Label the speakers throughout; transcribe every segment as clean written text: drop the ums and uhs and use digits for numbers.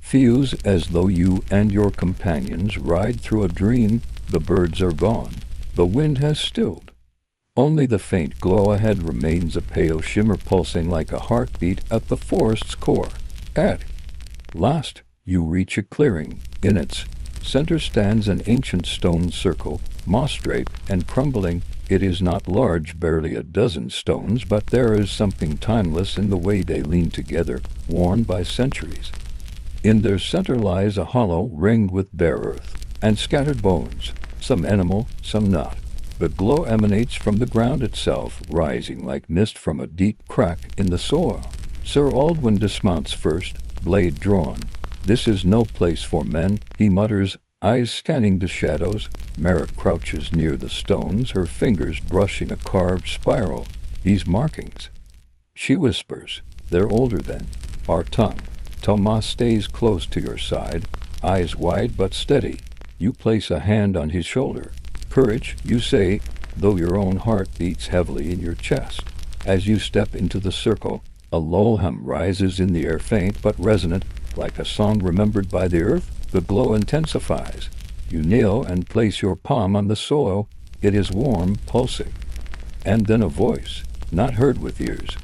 Speaker 1: Feels as though you and your companions ride through a dream. The birds are gone. The wind has stilled. Only the faint glow ahead remains, a pale shimmer pulsing like a heartbeat at the forest's core. At last, you reach a clearing. In its center stands an ancient stone circle, moss-draped and crumbling. It is not large, barely a dozen stones, but there is something timeless in the way they lean together, worn by centuries. In their center lies a hollow ringed with bare earth and scattered bones, some animal, some not. The glow emanates from the ground itself, rising like mist from a deep crack in the soil. Sir Aldwin dismounts first, blade drawn. "This is no place for men," he mutters, eyes scanning the shadows. Mara crouches near the stones, her fingers brushing a carved spiral. "These markings," she whispers, "they're older than our tongue." Tomas stays close to your side, eyes wide but steady. You place a hand on his shoulder. "Courage," you say, though your own heart beats heavily in your chest. As you step into the circle, a low hum rises in the air, faint but resonant, like a song remembered by the earth. The glow intensifies. You kneel and place your palm on the soil. It is warm, pulsing. And then a voice, not heard with ears,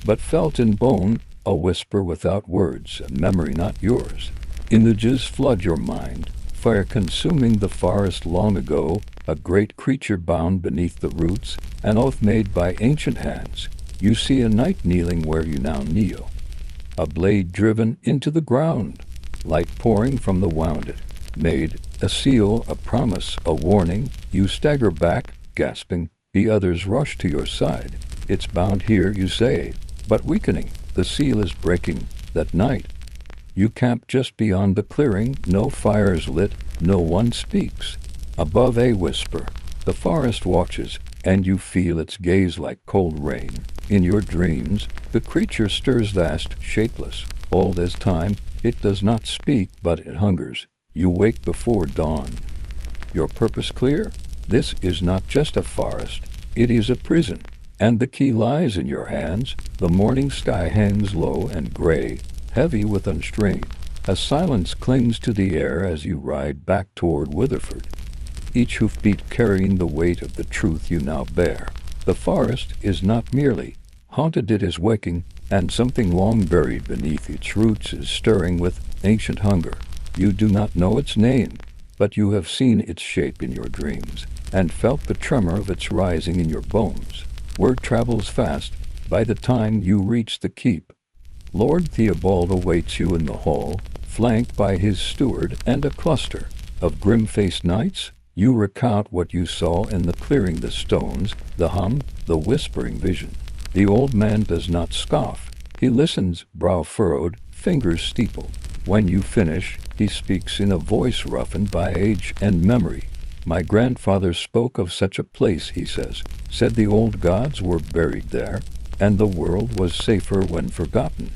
Speaker 1: but felt in bone, a whisper without words, a memory not yours. Images flood your mind, fire consuming the forest long ago, a great creature bound beneath the roots, an oath made by ancient hands. You see a knight kneeling where you now kneel, a blade driven into the ground, light pouring from the wounded, made, a seal, a promise, a warning. You stagger back, gasping. The others rush to your side. "It's bound here," you say, but weakening. The seal is breaking. That night, you camp just beyond the clearing. No fires lit, no one speaks. Above, a whisper. The forest watches, and you feel its gaze like cold rain. In your dreams, the creature stirs vast, shapeless, old as time. It does not speak, but it hungers. You wake before dawn. Your purpose clear? This is not just a forest. It is a prison. And the key lies in your hands. The morning sky hangs low and gray, heavy with unstrain. A silence clings to the air as you ride back toward Witherford, each hoofbeat carrying the weight of the truth you now bear. The forest is not merely haunted, it is waking, and something long buried beneath its roots is stirring with ancient hunger. You do not know its name, but you have seen its shape in your dreams, and felt the tremor of its rising in your bones. Word travels fast. By the time you reach the keep, Lord Theobald awaits you in the hall, flanked by his steward and a cluster of grim-faced knights. You recount what you saw in the clearing, the stones, the hum, the whispering vision. The old man does not scoff. He listens, brow furrowed, fingers steepled. When you finish, he speaks in a voice roughened by age and memory. "My grandfather spoke of such a place," he says. "Said the old gods were buried there, and the world was safer when forgotten.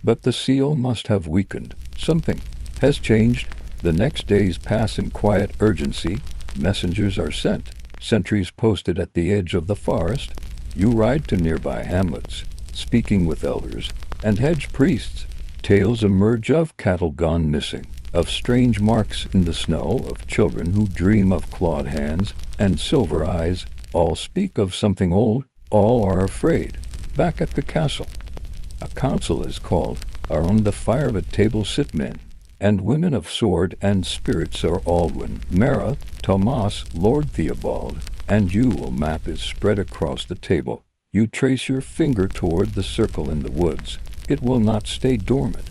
Speaker 1: But the seal must have weakened. Something has changed." The next days pass in quiet urgency. Messengers are sent, sentries posted at the edge of the forest. You ride to nearby hamlets, speaking with elders and hedge priests. Tales emerge of cattle gone missing, of strange marks in the snow, of children who dream of clawed hands and silver eyes. All speak of something old. All are afraid. Back at the castle, a council is called. Around the fire of a table sit men and women of sword and spirit. Sir Aldwin, Mara, Tomas, Lord Theobald, and you. A map is spread across the table. You trace your finger toward the circle in the woods. It will not stay dormant.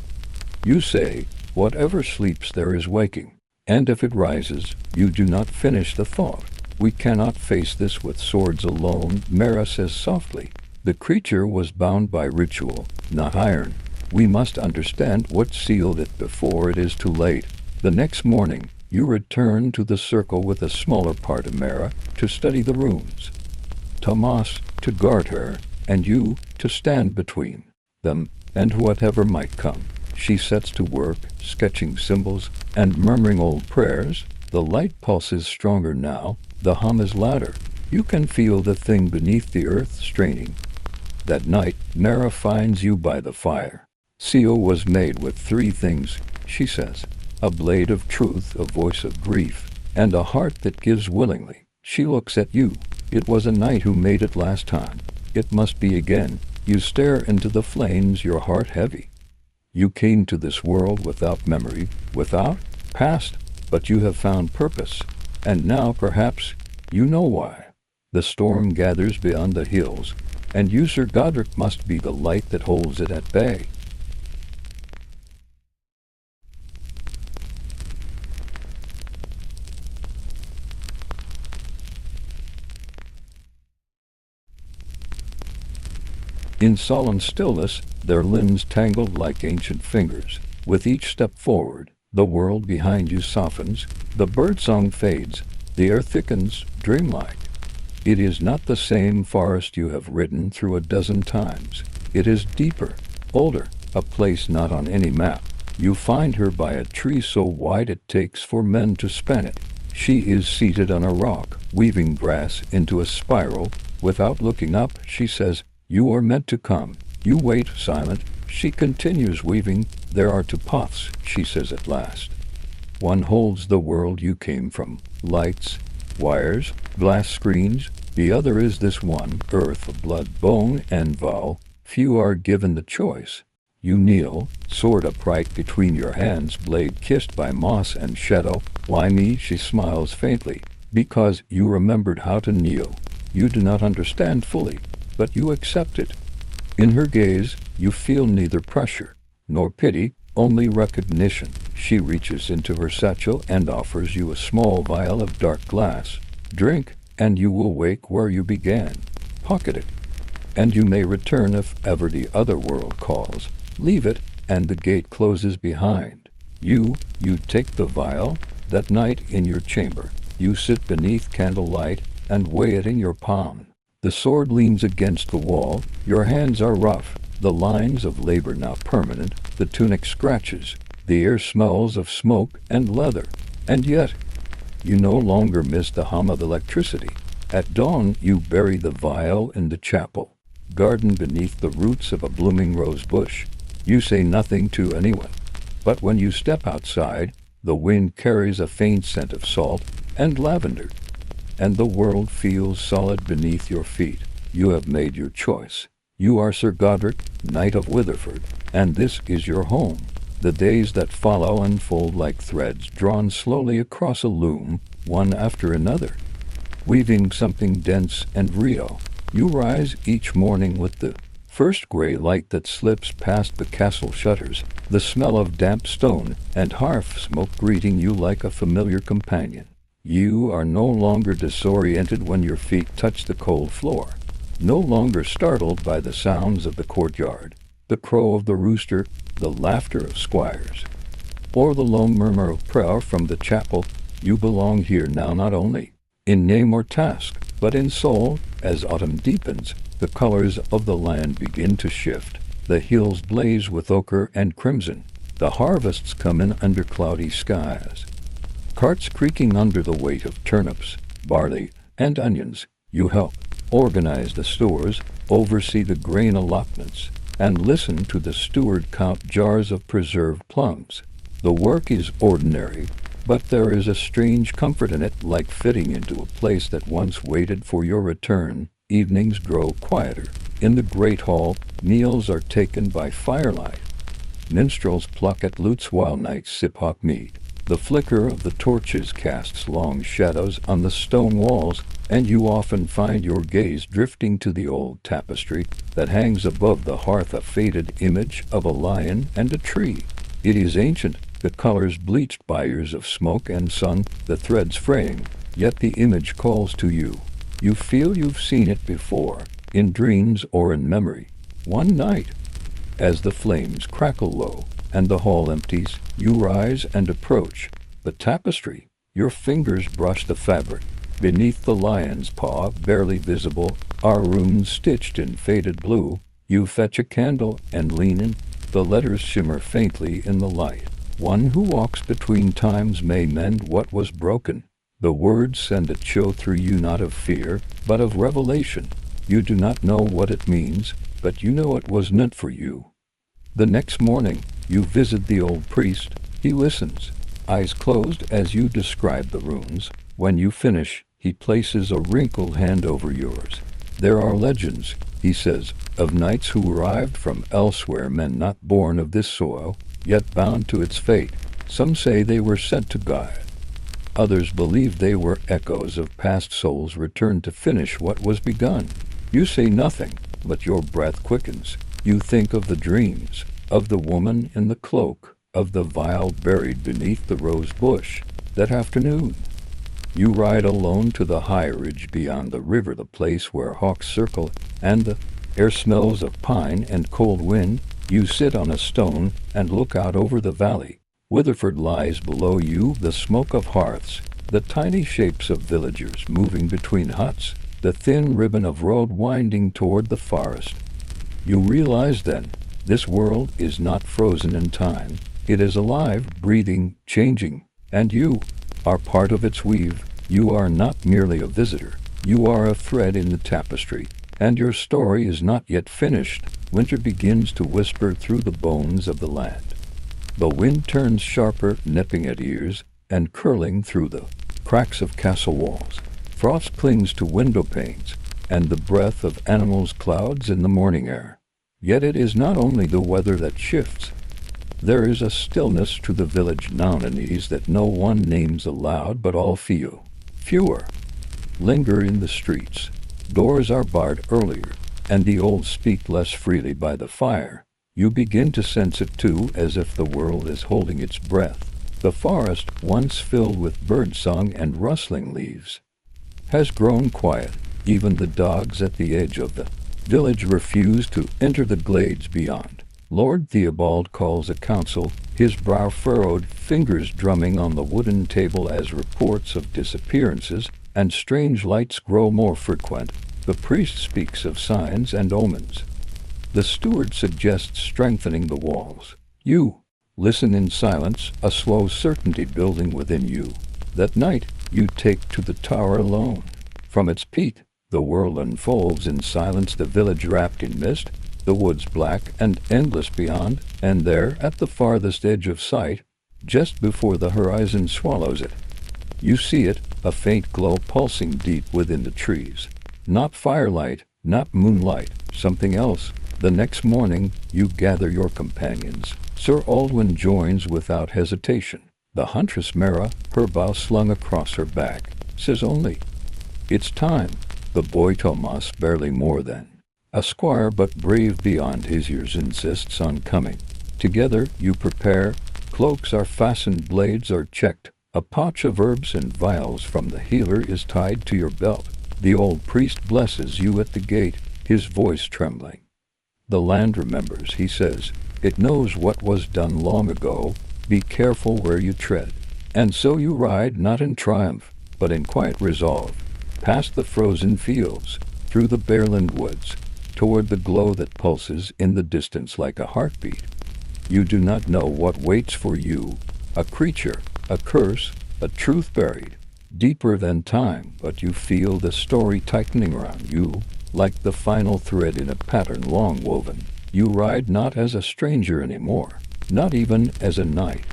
Speaker 1: You say, whatever sleeps there is waking. And if it rises, you do not finish the thought. "We cannot face this with swords alone," Mara says softly. "The creature was bound by ritual, not iron. We must understand what sealed it before it is too late." The next morning, you return to the circle with a smaller part of Mara to study the runes. Tomas to guard her, and you to stand between them and whatever might come. She sets to work, sketching symbols and murmuring old prayers. The light pulses stronger now. The hum is louder. You can feel the thing beneath the earth straining. That night, Mara finds you by the fire. Seal was made with 3 things. she says. A blade of truth, a voice of grief, and a heart that gives willingly. She looks at you. It was a knight who made it last time. It must be again. You stare into the flames, your heart heavy. You came to this world without memory, without past, but you have found purpose. And now, perhaps, you know why. The storm gathers beyond the hills, and you, Sir Godric, must be the light that holds it at bay. In solemn stillness, their limbs tangled like ancient fingers. With each step forward, the world behind you softens, the birdsong fades, the air thickens, dreamlike. It is not the same forest you have ridden through a dozen times. It is deeper, older, a place not on any map. You find her by a tree so wide it takes for men to span it. She is seated on a rock, weaving grass into a spiral. Without looking up, she says, "You are meant to come." You wait, silent. She continues weaving. "There are two paths," she says at last. One holds the world you came from, lights, wires, glass screens. The other is this one, earth, blood, bone, and vow. Few are given the choice. You kneel, sword upright between your hands, blade kissed by moss and shadow. "Why me?" she smiles faintly. "Because you remembered how to kneel. You do not understand fully, but you accept it." In her gaze, you feel neither pressure nor pity, only recognition. She reaches into her satchel and offers you a small vial of dark glass. "Drink, and you will wake where you began. Pocket it, and you may return if ever the other world calls. Leave it, and the gate closes behind. You take the vial. That night in your chamber, you sit beneath candlelight and weigh it in your palm. The sword leans against the wall. Your hands are rough, the lines of labor now permanent. The tunic scratches. The air smells of smoke and leather. And yet, you no longer miss the hum of electricity. At dawn, you bury the vial in the chapel, garden beneath the roots of a blooming rose bush. You say nothing to anyone. But when you step outside, the wind carries a faint scent of salt and lavender, and the world feels solid beneath your feet. You have made your choice. You are Sir Godric, Knight of Witherford, and this is your home. The days that follow unfold like threads drawn slowly across a loom, one after another, weaving something dense and real. You rise each morning with the first gray light that slips past the castle shutters, the smell of damp stone and hearth smoke greeting you like a familiar companion. You are no longer disoriented when your feet touch the cold floor, no longer startled by the sounds of the courtyard, the crow of the rooster, the laughter of squires, or the low murmur of prayer from the chapel. You belong here now, not only in name or task, but in soul. As autumn deepens, the colors of the land begin to shift. The hills blaze with ochre and crimson. The harvests come in under cloudy skies. Carts creaking under the weight of turnips, barley, and onions. You help organize the stores, oversee the grain allotments, and listen to the steward count jars of preserved plums. The work is ordinary, but there is a strange comfort in it, like fitting into a place that once waited for your return. Evenings grow quieter. In the great hall, meals are taken by firelight. Minstrels pluck at lutes while knights sip hot mead. The flicker of the torches casts long shadows on the stone walls, and you often find your gaze drifting to the old tapestry that hangs above the hearth, a faded image of a lion and a tree. It is ancient, the colors bleached by years of smoke and sun, the threads fraying, yet the image calls to you. You feel you've seen it before, in dreams or in memory. One night, as the flames crackle low and the hall empties, you rise and approach the tapestry. Your fingers brush the fabric. Beneath the lion's paw, barely visible, are runes stitched in faded blue. You fetch a candle and lean in. The letters shimmer faintly in the light. One who walks between times may mend what was broken. The words send a chill through you, not of fear, but of revelation. You do not know what it means, but you know it was meant for you. The next morning, you visit the old priest. He listens, eyes closed as you describe the runes. When you finish, he places a wrinkled hand over yours. There are legends, he says, of knights who arrived from elsewhere, men not born of this soil, yet bound to its fate. Some say they were sent to guide. Others believe they were echoes of past souls returned to finish what was begun. You say nothing, but your breath quickens. You think of the dreams, of the woman in the cloak, of the vial buried beneath the rose bush. That afternoon, you ride alone to the high ridge beyond the river, the place where hawks circle, and the air smells of pine and cold wind. You sit on a stone and look out over the valley. Witherford lies below you, the smoke of hearths, the tiny shapes of villagers moving between huts, the thin ribbon of road winding toward the forest. You realize then, this world is not frozen in time. It is alive, breathing, changing, and you are part of its weave. You are not merely a visitor. You are a thread in the tapestry, and your story is not yet finished. Winter begins to whisper through the bones of the land. The wind turns sharper, nipping at ears, and curling through the cracks of castle walls. Frost clings to window panes, and the breath of animals clouds in the morning air. Yet it is not only the weather that shifts. There is a stillness to the village nounities that no one names aloud, but all feel. Fewer linger in the streets. Doors are barred earlier, and the old speak less freely by the fire. You begin to sense it too, as if the world is holding its breath. The forest, once filled with birdsong and rustling leaves, has grown quiet. Even the dogs at the edge of the village refuse to enter the glades beyond. Lord Theobald calls a council, his brow furrowed, fingers drumming on the wooden table as reports of disappearances and strange lights grow more frequent. The priest speaks of signs and omens. The steward suggests strengthening the walls. You listen in silence, a slow certainty building within you. That night, you take to the tower alone. From its peak, the world unfolds in silence, the village wrapped in mist, the woods black and endless beyond, and there, at the farthest edge of sight, just before the horizon swallows it, you see it, a faint glow pulsing deep within the trees. Not firelight, not moonlight, something else. The next morning, you gather your companions. Sir Aldwyn joins without hesitation. The huntress Mara, her bow slung across her back, says only, "It's time." The boy Tomas, barely more than a squire but brave beyond his years, insists on coming. Together you prepare. Cloaks are fastened, blades are checked. A pouch of herbs and vials from the healer is tied to your belt. The old priest blesses you at the gate, his voice trembling. The land remembers, he says. It knows what was done long ago. Be careful where you tread. And so you ride, not in triumph, but in quiet resolve, past the frozen fields, through the Bearland woods, toward the glow that pulses in the distance like a heartbeat. You do not know what waits for you, a creature, a curse, a truth buried deeper than time, but you feel the story tightening around you, like the final thread in a pattern long woven. You ride not as a stranger anymore, not even as a knight.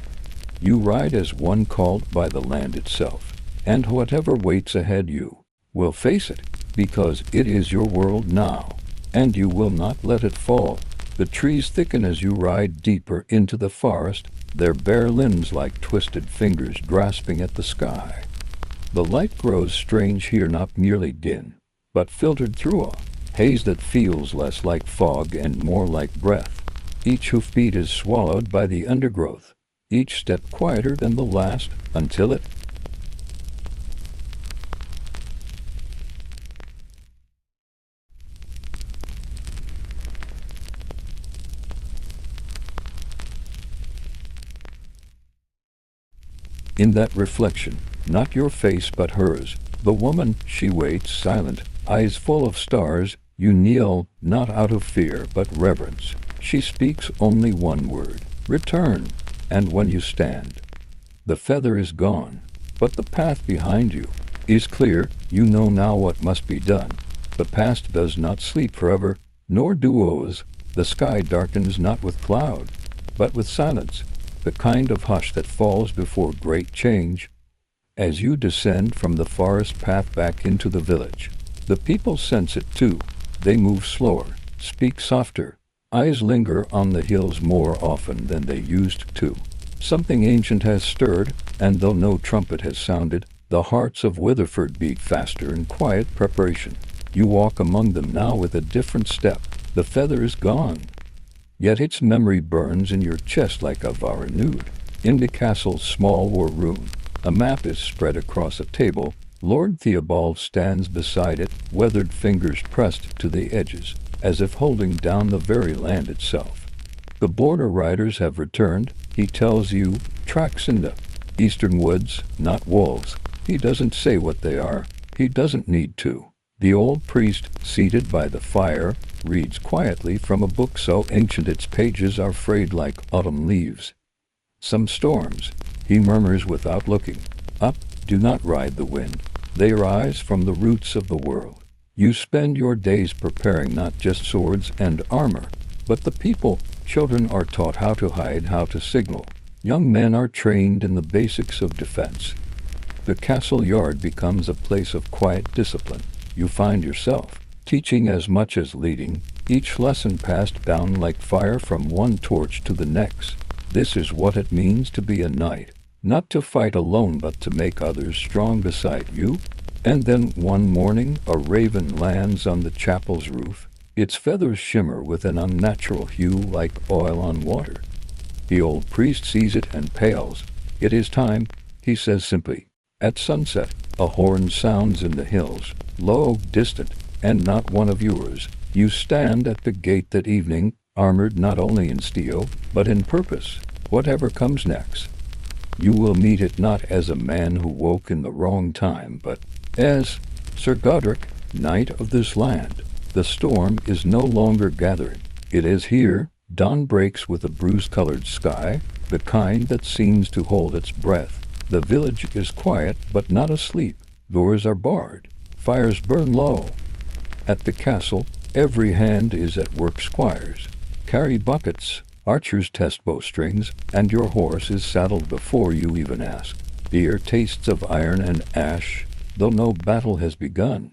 Speaker 1: You ride as one called by the land itself, and whatever waits ahead you will face it, because it is your world now, and you will not let it fall. The trees thicken as you ride deeper into the forest, their bare limbs like twisted fingers grasping at the sky. The light grows strange here, not merely dim, but filtered through a haze that feels less like fog and more like breath. Each hoofbeat is swallowed by the undergrowth, each step quieter than the last, until it in that reflection, not your face but hers, the woman, she waits, silent, eyes full of stars. You kneel, not out of fear but reverence. She speaks only one word, return, and when you stand, the feather is gone, but the path behind you is clear. You know now what must be done. The past does not sleep forever, nor do woes. The sky darkens not with cloud, but with silence. the kind of hush that falls before great change. As you descend from the forest path back into the village, the people sense it too. They move slower, speak softer, eyes linger on the hills more often than they used to. Something ancient has stirred, and though no trumpet has sounded, the hearts of Witherford beat faster in quiet preparation. You walk among them now with a different step. The feather is gone, yet its memory burns in your chest like a vow renewed. In the castle's small war room, a map is spread across a table. Lord Theobald stands beside it, weathered fingers pressed to the edges, as if holding down the very land itself. The border riders have returned, he tells you, tracks in the eastern woods, not walls. He doesn't say what they are. He doesn't need to. The old priest, seated by the fire, reads quietly from a book so ancient its pages are frayed like autumn leaves. Some storms, he murmurs without looking up, do not ride the wind. They rise from the roots of the world. You spend your days preparing not just swords and armor, but the people. Children are taught how to hide, how to signal. Young men are trained in the basics of defense. The castle yard becomes a place of quiet discipline. You find yourself teaching as much as leading, each lesson passed down like fire from one torch to the next. This is what it means to be a knight, not to fight alone but to make others strong beside you. And then one morning a raven lands on the chapel's roof. Its feathers shimmer with an unnatural hue like oil on water. The old priest sees it and pales. It is time, he says simply. At sunset, a horn sounds in the hills, low, distant, and not one of yours. You stand at the gate that evening, armored not only in steel, but in purpose. Whatever comes next, you will meet it not as a man who woke in the wrong time, but as Sir Godric, knight of this land. The storm is no longer gathering. It is here. Dawn breaks with a bruise-colored sky, the kind that seems to hold its breath. The village is quiet, but not asleep. Doors are barred. Fires burn low. At the castle, every hand is at work. Squires carry buckets, archers test bowstrings, and your horse is saddled before you even ask. The air tastes of iron and ash, though no battle has begun.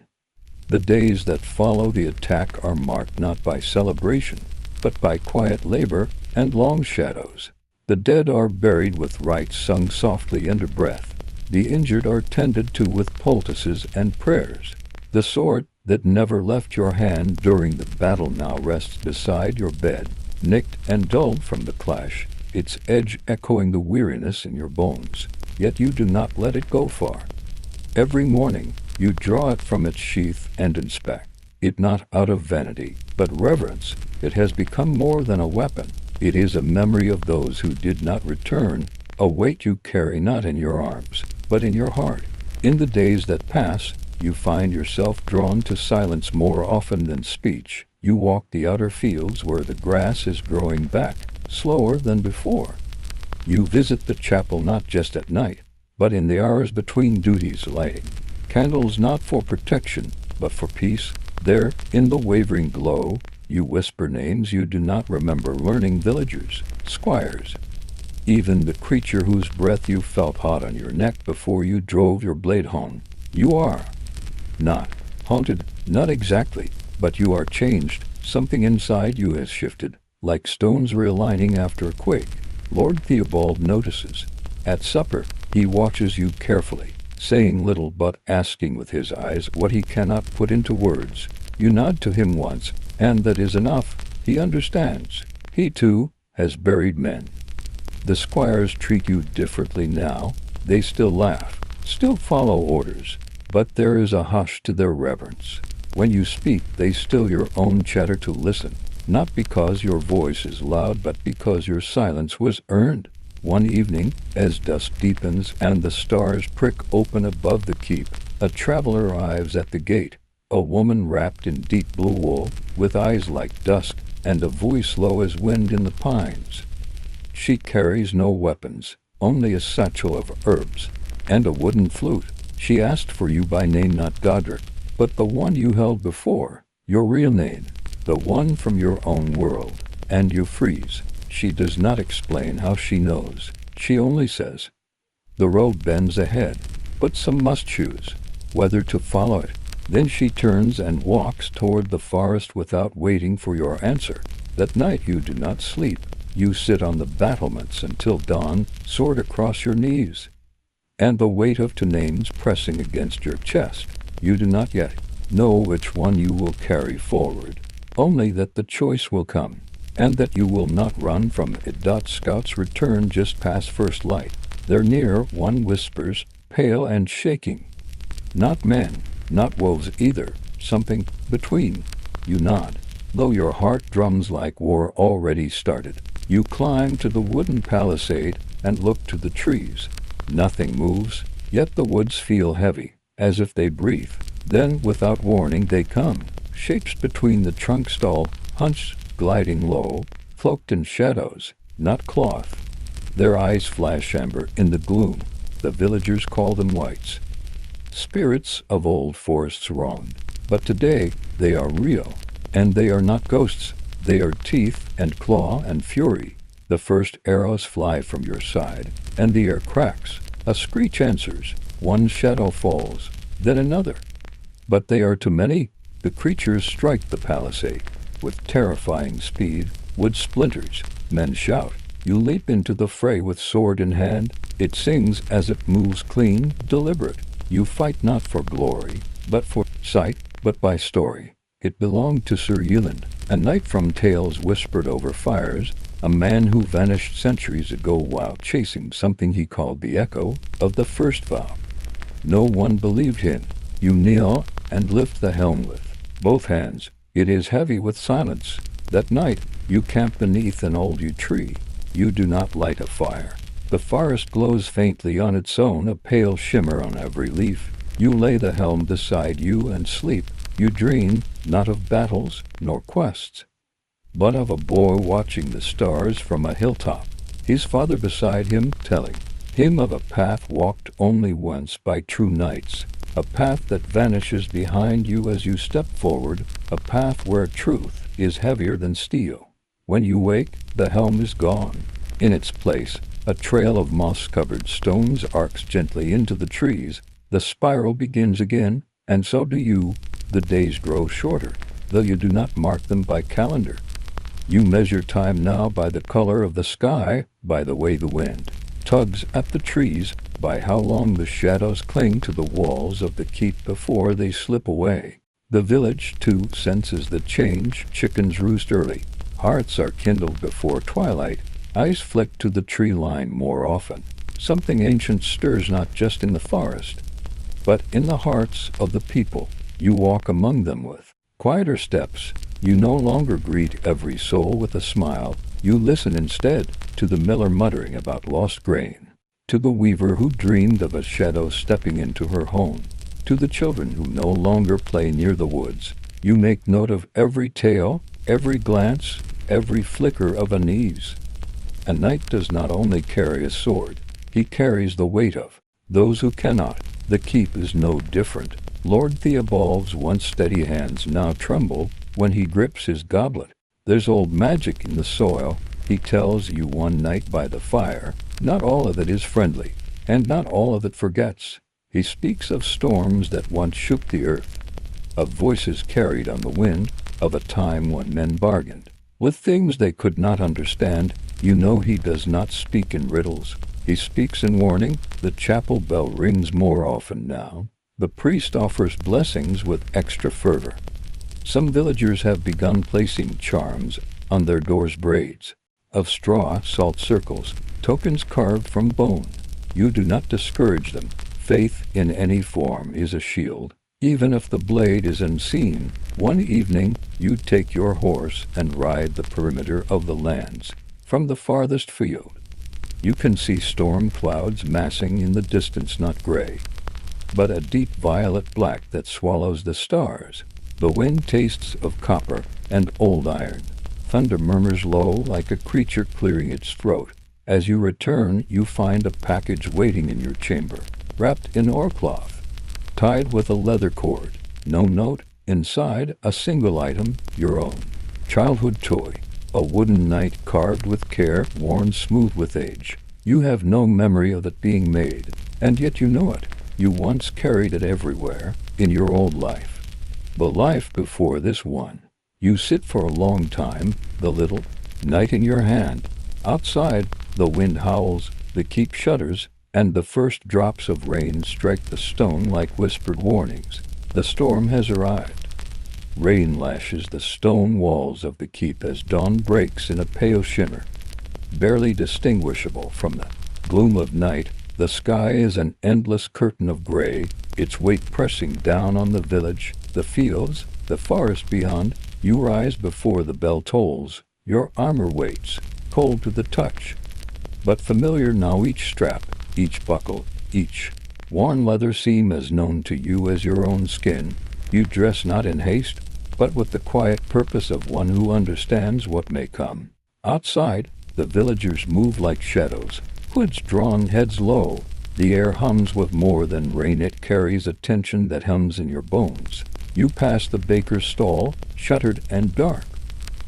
Speaker 1: The days that follow the attack are marked not by celebration, but by quiet labor and long shadows. The dead are buried with rites sung softly under breath. The injured are tended to with poultices and prayers. The sword that never left your hand during the battle now rests beside your bed, nicked and dulled from the clash, its edge echoing the weariness in your bones. Yet you do not let it go far. Every morning, you draw it from its sheath and inspect it, not out of vanity, but reverence. It has become more than a weapon. It is a memory of those who did not return, a weight you carry not in your arms, but in your heart. In the days that pass, you find yourself drawn to silence more often than speech. You walk the outer fields where the grass is growing back, slower than before. You visit the chapel not just at night, but in the hours between duties, lighting candles not for protection, but for peace. There, in the wavering glow, you whisper names you do not remember, learning villagers, squires, even the creature whose breath you felt hot on your neck before you drove your blade home. You are not haunted, not exactly, but you are changed. Something inside you has shifted, like stones realigning after a quake. Lord Theobald notices. At supper, he watches you carefully, saying little but asking with his eyes what he cannot put into words. You nod to him once, and that is enough. He understands. He, too, has buried men. The squires treat you differently now. They still laugh, still follow orders, but there is a hush to their reverence. When you speak, they still your own chatter to listen, not because your voice is loud, but because your silence was earned. One evening, as dusk deepens and the stars prick open above the keep, a traveler arrives at the gate, a woman wrapped in deep blue wool, with eyes like dusk, and a voice low as wind in the pines. She carries no weapons, only a satchel of herbs, and a wooden flute. She asked for you by name, not Godric, but the one you held before, your real name, the one from your own world, and you freeze. She does not explain how she knows. She only says, "The road bends ahead, but some must choose whether to follow it." Then she turns and walks toward the forest without waiting for your answer. That night you do not sleep. You sit on the battlements until dawn, sword across your knees, and the weight of 2 names pressing against your chest. You do not yet know which one you will carry forward, only that the choice will come, and that you will not run from it. Scouts return just past first light. They're near, one whispers, pale and shaking. Not men, not wolves either, something between. You nod, though your heart drums like war already started. You climb to the wooden palisade and look to the trees. Nothing moves, yet the woods feel heavy, as if they breathe. Then, without warning, they come. Shapes between the trunks tall, hunched, gliding low, cloaked in shadows, not cloth. Their eyes flash amber in the gloom. The villagers call them whites. Spirits of old forests wronged. But today, they are real. And they are not ghosts. They are teeth and claw and fury. The first arrows fly from your side, and the air cracks. A screech answers. One shadow falls, then another. But they are too many. The creatures strike the palisade with terrifying speed. Wood splinters. Men shout. You leap into the fray with sword in hand. It sings as it moves clean, deliberate. You fight not for glory, but for sight, but by story. It belonged to Sir Euland, a knight from tales whispered over fires, a man who vanished centuries ago while chasing something he called the echo of the first vow. No one believed him. You kneel and lift the helm with both hands. It is heavy with silence. That night, you camp beneath an old yew tree. You do not light a fire. The forest glows faintly on its own, a pale shimmer on every leaf. You lay the helm beside you and sleep. You dream not of battles nor quests, but of a boy watching the stars from a hilltop, his father beside him telling him of a path walked only once by true knights, a path that vanishes behind you as you step forward, a path where truth is heavier than steel. When you wake, the helm is gone. In its place, a trail of moss-covered stones arcs gently into the trees. The spiral begins again, and so do you. The days grow shorter, though you do not mark them by calendar. You measure time now by the color of the sky, by the way the wind tugs at the trees, by how long the shadows cling to the walls of the keep before they slip away. The village, too, senses the change. Chickens roost early. Hearths are kindled before twilight. Eyes flick to the tree line more often. Something ancient stirs not just in the forest, but in the hearts of the people. You walk among them with quieter steps. You no longer greet every soul with a smile. You listen instead to the miller muttering about lost grain, to the weaver who dreamed of a shadow stepping into her home, to the children who no longer play near the woods. You make note of every tale, every glance, every flicker of unease. A knight does not only carry a sword, he carries the weight of those who cannot. The keep is no different. Lord Theobald's once steady hands now tremble when he grips his goblet. There's old magic in the soil, he tells you one night by the fire. Not all of it is friendly, and not all of it forgets. He speaks of storms that once shook the earth, of voices carried on the wind, of a time when men bargained with things they could not understand. You know he does not speak in riddles. He speaks in warning. The chapel bell rings more often now. The priest offers blessings with extra fervor. Some villagers have begun placing charms on their doors, braids of straw, salt circles, tokens carved from bone. You do not discourage them. Faith in any form is a shield, even if the blade is unseen. One evening, you take your horse and ride the perimeter of the lands. From the farthest field, you can see storm clouds massing in the distance, not gray, but a deep violet black that swallows the stars. The wind tastes of copper and old iron. Thunder murmurs low like a creature clearing its throat. As you return, you find a package waiting in your chamber, wrapped in oilcloth, tied with a leather cord. No note. Inside, a single item, your own childhood toy. A wooden knight carved with care, worn smooth with age. You have no memory of it being made, and yet you know it. You once carried it everywhere, in your old life. The life before this one. You sit for a long time, the little knight in your hand. Outside, the wind howls, the keep shudders, and the first drops of rain strike the stone like whispered warnings. The storm has arrived. Rain lashes the stone walls of the keep as dawn breaks in a pale shimmer. Barely distinguishable from the gloom of night, the sky is an endless curtain of gray, its weight pressing down on the village, the fields, the forest beyond. You rise before the bell tolls. Your armor waits, cold to the touch, but familiar now. Each strap, each buckle, each worn leather seam as known to you as your own skin. You dress not in haste, but with the quiet purpose of one who understands what may come. Outside, the villagers move like shadows, hoods drawn, heads low. The air hums with more than rain, it carries a tension that hums in your bones. You pass the baker's stall, shuttered and dark.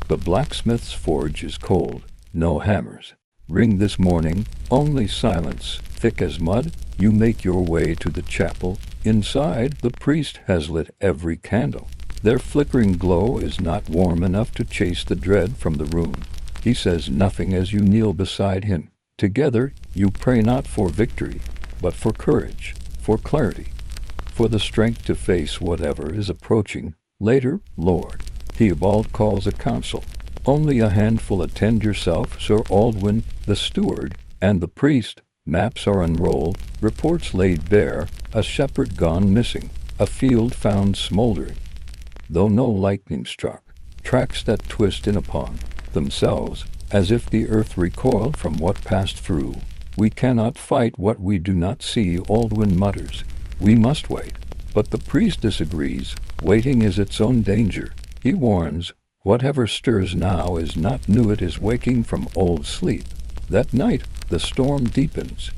Speaker 1: The blacksmith's forge is cold, no hammers ring this morning, only silence, thick as mud. You make your way to the chapel. Inside, the priest has lit every candle. Their flickering glow is not warm enough to chase the dread from the room. He says nothing as you kneel beside him. Together, you pray not for victory, but for courage, for clarity, for the strength to face whatever is approaching. Later, Lord Theobald calls a council. Only a handful attend: yourself, Sir Aldwyn, the steward, and the priest. Maps are unrolled, reports laid bare, a shepherd gone missing, a field found smoldering, though no lightning struck, tracks that twist in upon themselves, as if the earth recoiled from what passed through. We cannot fight what we do not see, Aldwyn mutters. We must wait. But the priest disagrees. Waiting is its own danger. He warns, whatever stirs now is not new, it is waking from old sleep. That night, the storm deepens.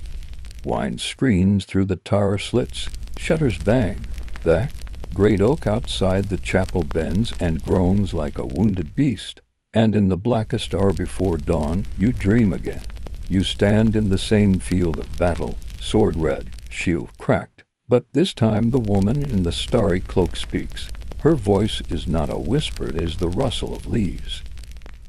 Speaker 1: Wine screams through the tower slits, shutters bang. The great oak outside the chapel bends and groans like a wounded beast. And in the blackest hour before dawn, you dream again. You stand in the same field of battle, sword red, shield cracked. But this time the woman in the starry cloak speaks. Her voice is not a whisper, it is the rustle of leaves,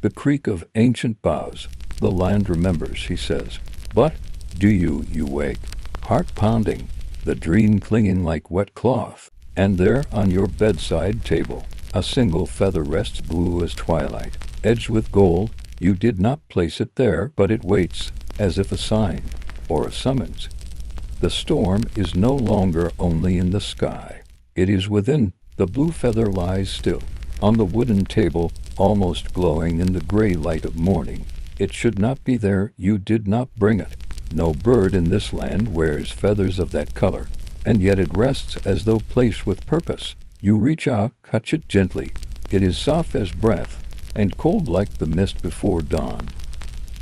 Speaker 1: the creak of ancient boughs. The land remembers, she says. But do you wake, heart pounding, the dream clinging like wet cloth. And there on your bedside table, a single feather rests, blue as twilight, edged with gold. You did not place it there, but it waits, as if a sign, or a summons. The storm is no longer only in the sky. It is within. The blue feather lies still, on the wooden table, almost glowing in the gray light of morning. It should not be there. You did not bring it. No bird in this land wears feathers of that color, and yet it rests as though placed with purpose. You reach out, touch it gently. It is soft as breath, and cold like the mist before dawn.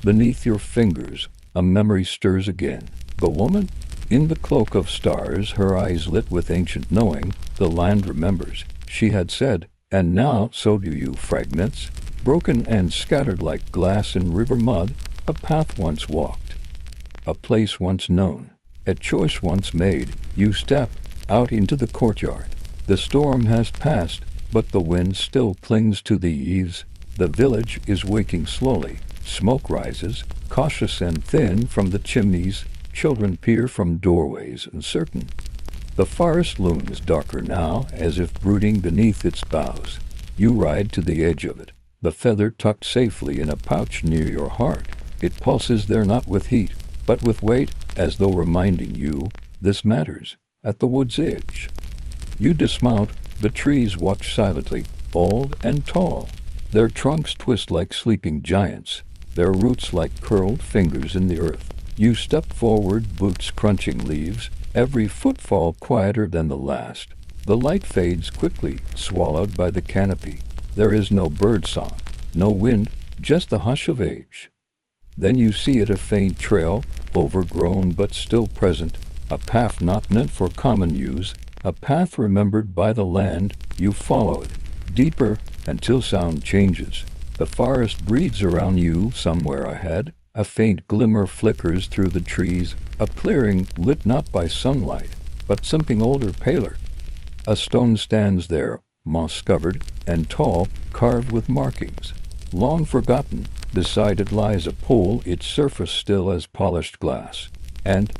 Speaker 1: Beneath your fingers, a memory stirs again. The woman in the cloak of stars, her eyes lit with ancient knowing. The land remembers, she had said, and now so do you. Fragments, broken and scattered like glass in river mud. A path once walked, a place once known, a choice once made. You step out into the courtyard. The storm has passed, but the wind still clings to the eaves. The village is waking slowly. Smoke rises, cautious and thin, from the chimneys. Children peer from doorways, uncertain. The forest looms darker now, as if brooding beneath its boughs. You ride to the edge of it, the feather tucked safely in a pouch near your heart. It pulses there not with heat, but with weight, as though reminding you, this matters. At the wood's edge, you dismount. The trees watch silently, old and tall. Their trunks twist like sleeping giants, their roots like curled fingers in the earth. You step forward, boots crunching leaves, every footfall quieter than the last. The light fades quickly, swallowed by the canopy. There is no bird song, no wind, just the hush of age. Then you see it, a faint trail, overgrown but still present, a path not meant for common use, a path remembered by the land. You follow it, deeper, until sound changes. The forest breathes around you somewhere ahead. A faint glimmer flickers through the trees, a clearing lit not by sunlight, but something older, paler. A stone stands there, moss-covered and tall, carved with markings. Long forgotten, beside it lies a pool, its surface still as polished glass. And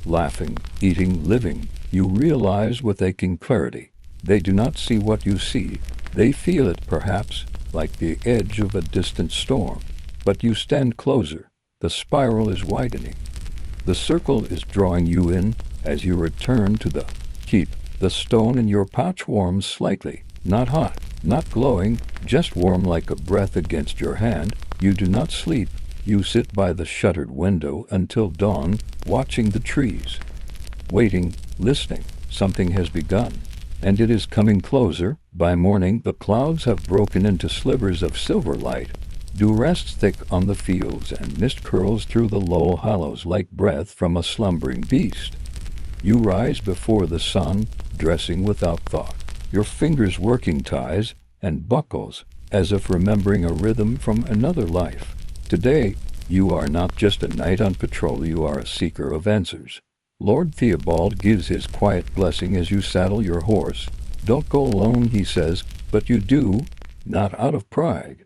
Speaker 1: laughing, eating, living, you realize with aching clarity. They do not see what you see. They feel it, perhaps, like the edge of a distant storm. But you stand closer. The spiral is widening. The circle is drawing you in as you return to the keep. The stone in your pouch warms slightly, not hot, not glowing, just warm like a breath against your hand. You do not sleep. You sit by the shuttered window until dawn, watching the trees, waiting, listening. Something has begun, and it is coming closer. By morning, the clouds have broken into slivers of silver light. Dew rests thick on the fields, and mist curls through the low hollows like breath from a slumbering beast. You rise before the sun, dressing without thought, your fingers working ties and buckles, as if remembering a rhythm from another life. Today, you are not just a knight on patrol, you are a seeker of answers. Lord Theobald gives his quiet blessing as you saddle your horse. Don't go alone, he says, but you do, not out of pride,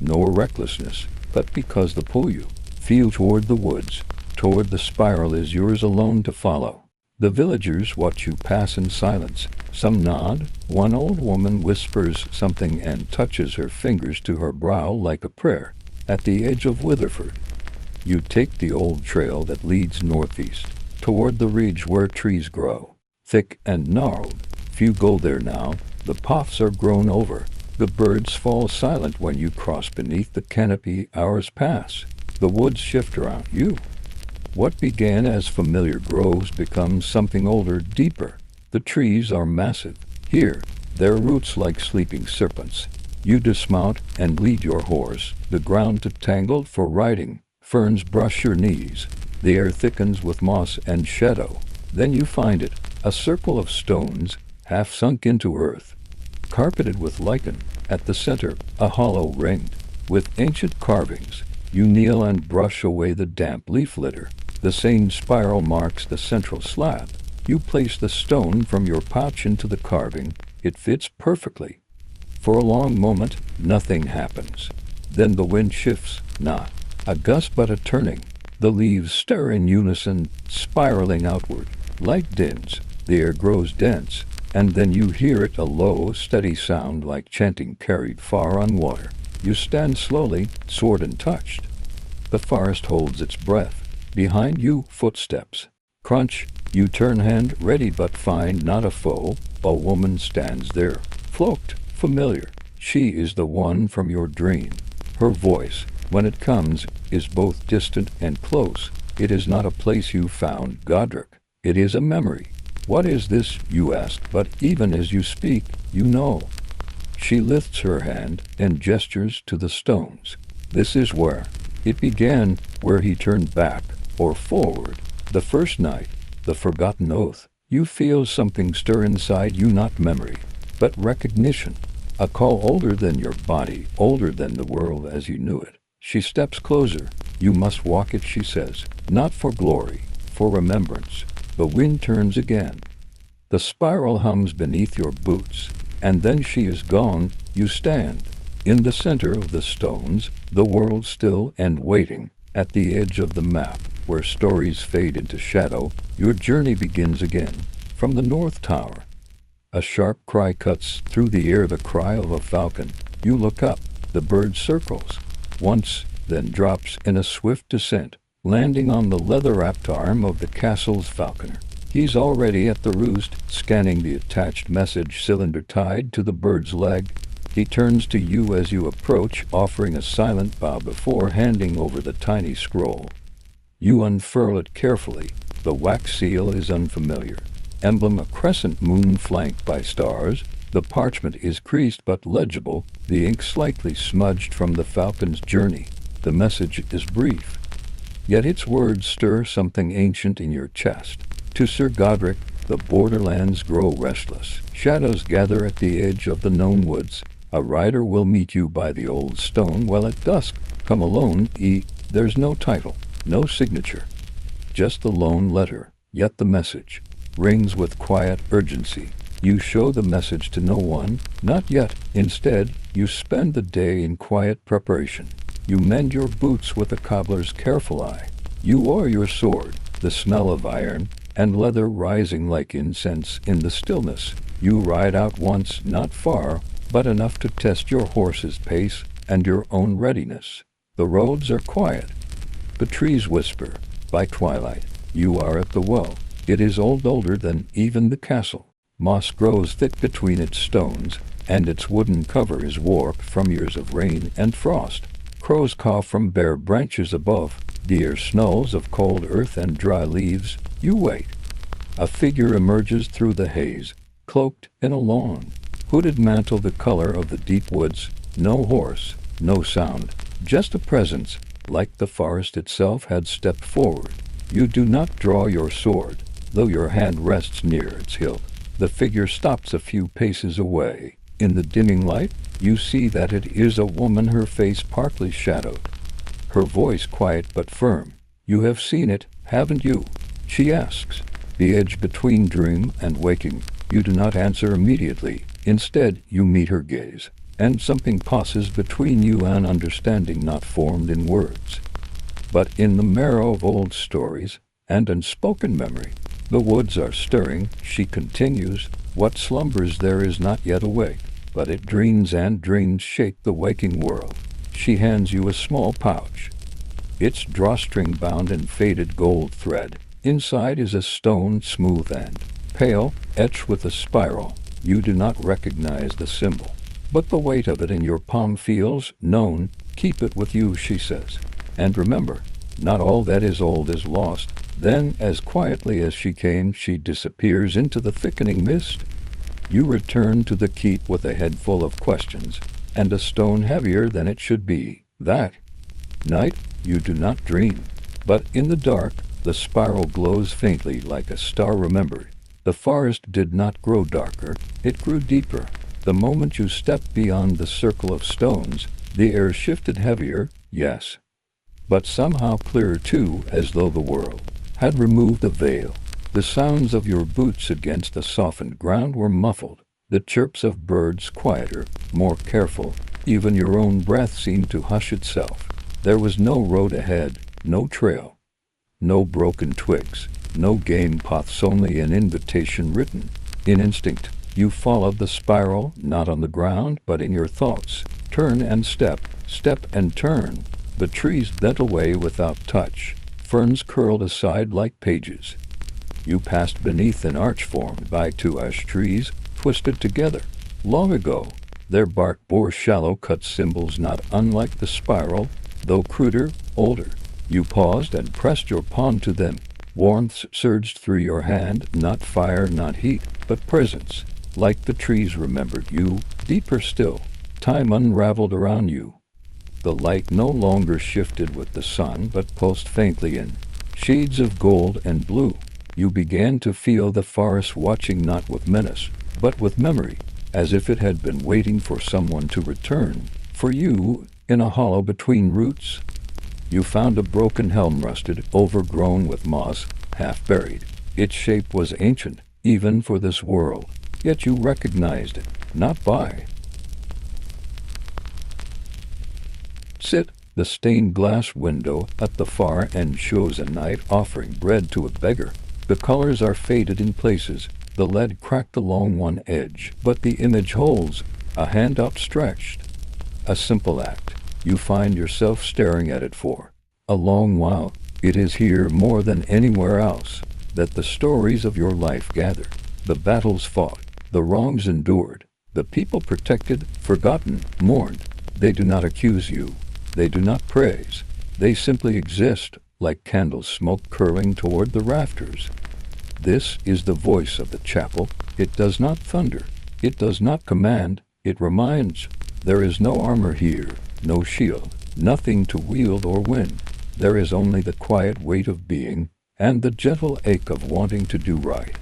Speaker 1: nor recklessness, but because the pull you feel toward the woods, toward the spiral is yours alone to follow. The villagers watch you pass in silence. Some nod. One old woman whispers something and touches her fingers to her brow like a prayer. At the edge of Witherford, you take the old trail that leads northeast, toward the ridge where trees grow, thick and gnarled. Few go there now. The paths are grown over. The birds fall silent when you cross beneath the canopy. Hours pass. The woods shift around you. What began as familiar groves becomes something older, deeper. The trees are massive. Here, their roots like sleeping serpents. You dismount and lead your horse. The ground too tangled for riding. Ferns brush your knees. The air thickens with moss and shadow. Then you find it, a circle of stones, half sunk into earth, carpeted with lichen. At the center, a hollow ringed with ancient carvings. You kneel and brush away the damp leaf litter. The same spiral marks the central slab. You place the stone from your pouch into the carving. It fits perfectly. For a long moment, nothing happens. Then the wind shifts, not a gust but a turning. The leaves stir in unison, spiraling outward. Light dins, the air grows dense, and then you hear it, a low, steady sound like chanting carried far on water. You stand slowly, sword untouched. The forest holds its breath. Behind you, footsteps. Crunch. You turn, hand ready but find not a foe. A woman stands there, cloaked, familiar. She is the one from your dream. Her voice, when it comes, is both distant and close. It is not a place you found, Godric. It is a memory. What is this, you ask, but even as you speak, you know. She lifts her hand and gestures to the stones. This is where it began, where he turned back or forward. The first night, the forgotten oath. You feel something stir inside you, not memory, but recognition. A call older than your body, older than the world as you knew it. She steps closer. You must walk it, she says, not for glory, for remembrance. The wind turns again. The spiral hums beneath your boots, and then she is gone. You stand in the center of the stones, the world still and waiting. At the edge of the map, where stories fade into shadow, your journey begins again. From the North Tower, a sharp cry cuts through the air, the cry of a falcon. You look up. The bird circles once, then drops in a swift descent, landing on the leather-wrapped arm of the castle's falconer. He's already at the roost, scanning the attached message cylinder tied to the bird's leg. He turns to you as you approach, offering a silent bow before handing over the tiny scroll. You unfurl it carefully. The wax seal is unfamiliar. Emblem a crescent moon flanked by stars. The parchment is creased but legible, the ink slightly smudged from the falcon's journey. The message is brief, yet its words stir something ancient in your chest. To Sir Godric, the borderlands grow restless. Shadows gather at the edge of the known woods. A rider will meet you by the old stone well at dusk. Come alone, There's no title, no signature, just the lone letter, yet the message rings with quiet urgency. You show the message to no one, not yet. Instead, you spend the day in quiet preparation. You mend your boots with a cobbler's careful eye. You oil your sword, the smell of iron and leather rising like incense in the stillness. You ride out once, not far, but enough to test your horse's pace and your own readiness. The roads are quiet. The trees whisper. By twilight, you are at the well. It is older than even the castle. Moss grows thick between its stones, and its wooden cover is warped from years of rain and frost. Crows caw from bare branches above. The air smells of cold earth and dry leaves. You wait. A figure emerges through the haze, cloaked in a long, hooded mantle the color of the deep woods. No horse, no sound, just a presence, like the forest itself had stepped forward. You do not draw your sword, though your hand rests near its hilt. The figure stops a few paces away. In the dimming light, you see that it is a woman, her face partly shadowed, her voice quiet but firm. You have seen it, haven't you? She asks. The edge between dream and waking. You do not answer immediately. Instead, you meet her gaze, and something passes between you, an understanding not formed in words, but in the marrow of old stories and unspoken memory. The woods are stirring, she continues. What slumbers there is not yet awake, but it dreams, and dreams shake the waking world. She hands you a small pouch. Its drawstring bound in faded gold thread. Inside is a stone, smooth and pale, etched with a spiral. You do not recognize the symbol, but the weight of it in your palm feels known. Keep it with you, she says. And remember, not all that is old is lost. Then, as quietly as she came, she disappears into the thickening mist. You return to the keep with a head full of questions, and a stone heavier than it should be. That night, you do not dream, but in the dark, the spiral glows faintly like a star remembered. The forest did not grow darker, it grew deeper. The moment you stepped beyond the circle of stones, the air shifted heavier, yes, but somehow clearer too, as though the world had removed a veil. The sounds of your boots against the softened ground were muffled, the chirps of birds quieter, more careful. Even your own breath seemed to hush itself. There was no road ahead, no trail, no broken twigs, no game paths, only an invitation written in instinct. You followed the spiral, not on the ground, but in your thoughts. Turn and step, step and turn. The trees bent away without touch. Ferns curled aside like pages. You passed beneath an arch formed by two ash trees, twisted together. Long ago, their bark bore shallow cut symbols not unlike the spiral, though cruder, older. You paused and pressed your palm to them. Warmth surged through your hand, not fire, not heat, but presence. Like the trees remembered you, deeper still. Time unraveled around you. The light no longer shifted with the sun, but pulsed faintly in shades of gold and blue. You began to feel the forest watching, not with menace, but with memory, as if it had been waiting for someone to return. For you, in a hollow between roots, you found a broken helm, rusted, overgrown with moss, half buried. Its shape was ancient, even for this world, yet you recognized it, not by sit. The stained glass window at the far end shows a knight offering bread to a beggar. The colors are faded in places, the lead cracked along one edge, but the image holds, a hand outstretched. A simple act. You find yourself staring at it for a long while. It is here more than anywhere else that the stories of your life gather. The battles fought, the wrongs endured, the people protected, forgotten, mourned. They do not accuse you. They do not praise. They simply exist, like candle smoke curling toward the rafters. This is the voice of the chapel. It does not thunder. It does not command. It reminds. There is no armor here, no shield, nothing to wield or win. There is only the quiet weight of being, and the gentle ache of wanting to do right.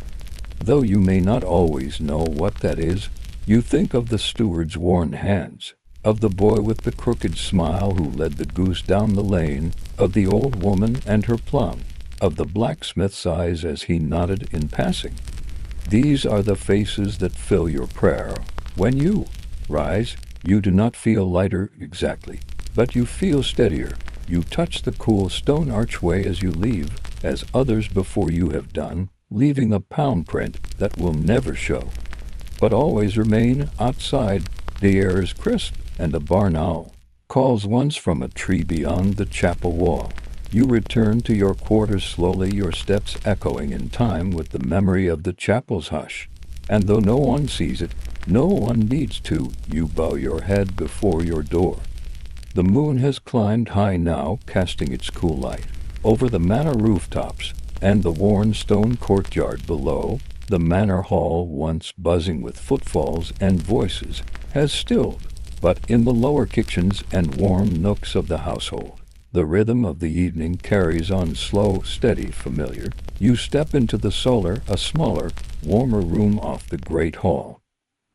Speaker 1: Though you may not always know what that is, you think of the steward's worn hands, of the boy with the crooked smile who led the goose down the lane, of the old woman and her plum, of the blacksmith's eyes as he nodded in passing. These are the faces that fill your prayer. When you rise, you do not feel lighter exactly, but you feel steadier. You touch the cool stone archway as you leave, as others before you have done, leaving a pound print that will never show, but always remain outside. The air is crisp, and a barn owl calls once from a tree beyond the chapel wall. You return to your quarters slowly, your steps echoing in time with the memory of the chapel's hush. And though no one sees it, no one needs to, you bow your head before your door. The moon has climbed high now, casting its cool light over the manor rooftops and the worn stone courtyard below. The manor hall, once buzzing with footfalls and voices, has stilled, but in the lower kitchens and warm nooks of the household, the rhythm of the evening carries on, slow, steady, familiar. You step into the solar, a smaller, warmer room off the great hall,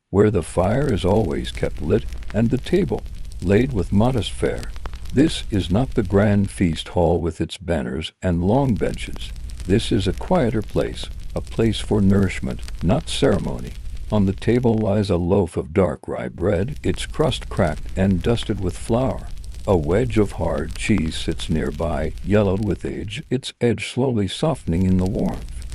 Speaker 1: where the fire is always kept lit and the table laid with modest fare. This is not the grand feast hall with its banners and long benches. This is a quieter place, a place for nourishment, not ceremony. On the table lies a loaf of dark rye bread, its crust cracked and dusted with flour. A wedge of hard cheese sits nearby, yellowed with age, its edge slowly softening in the warmth.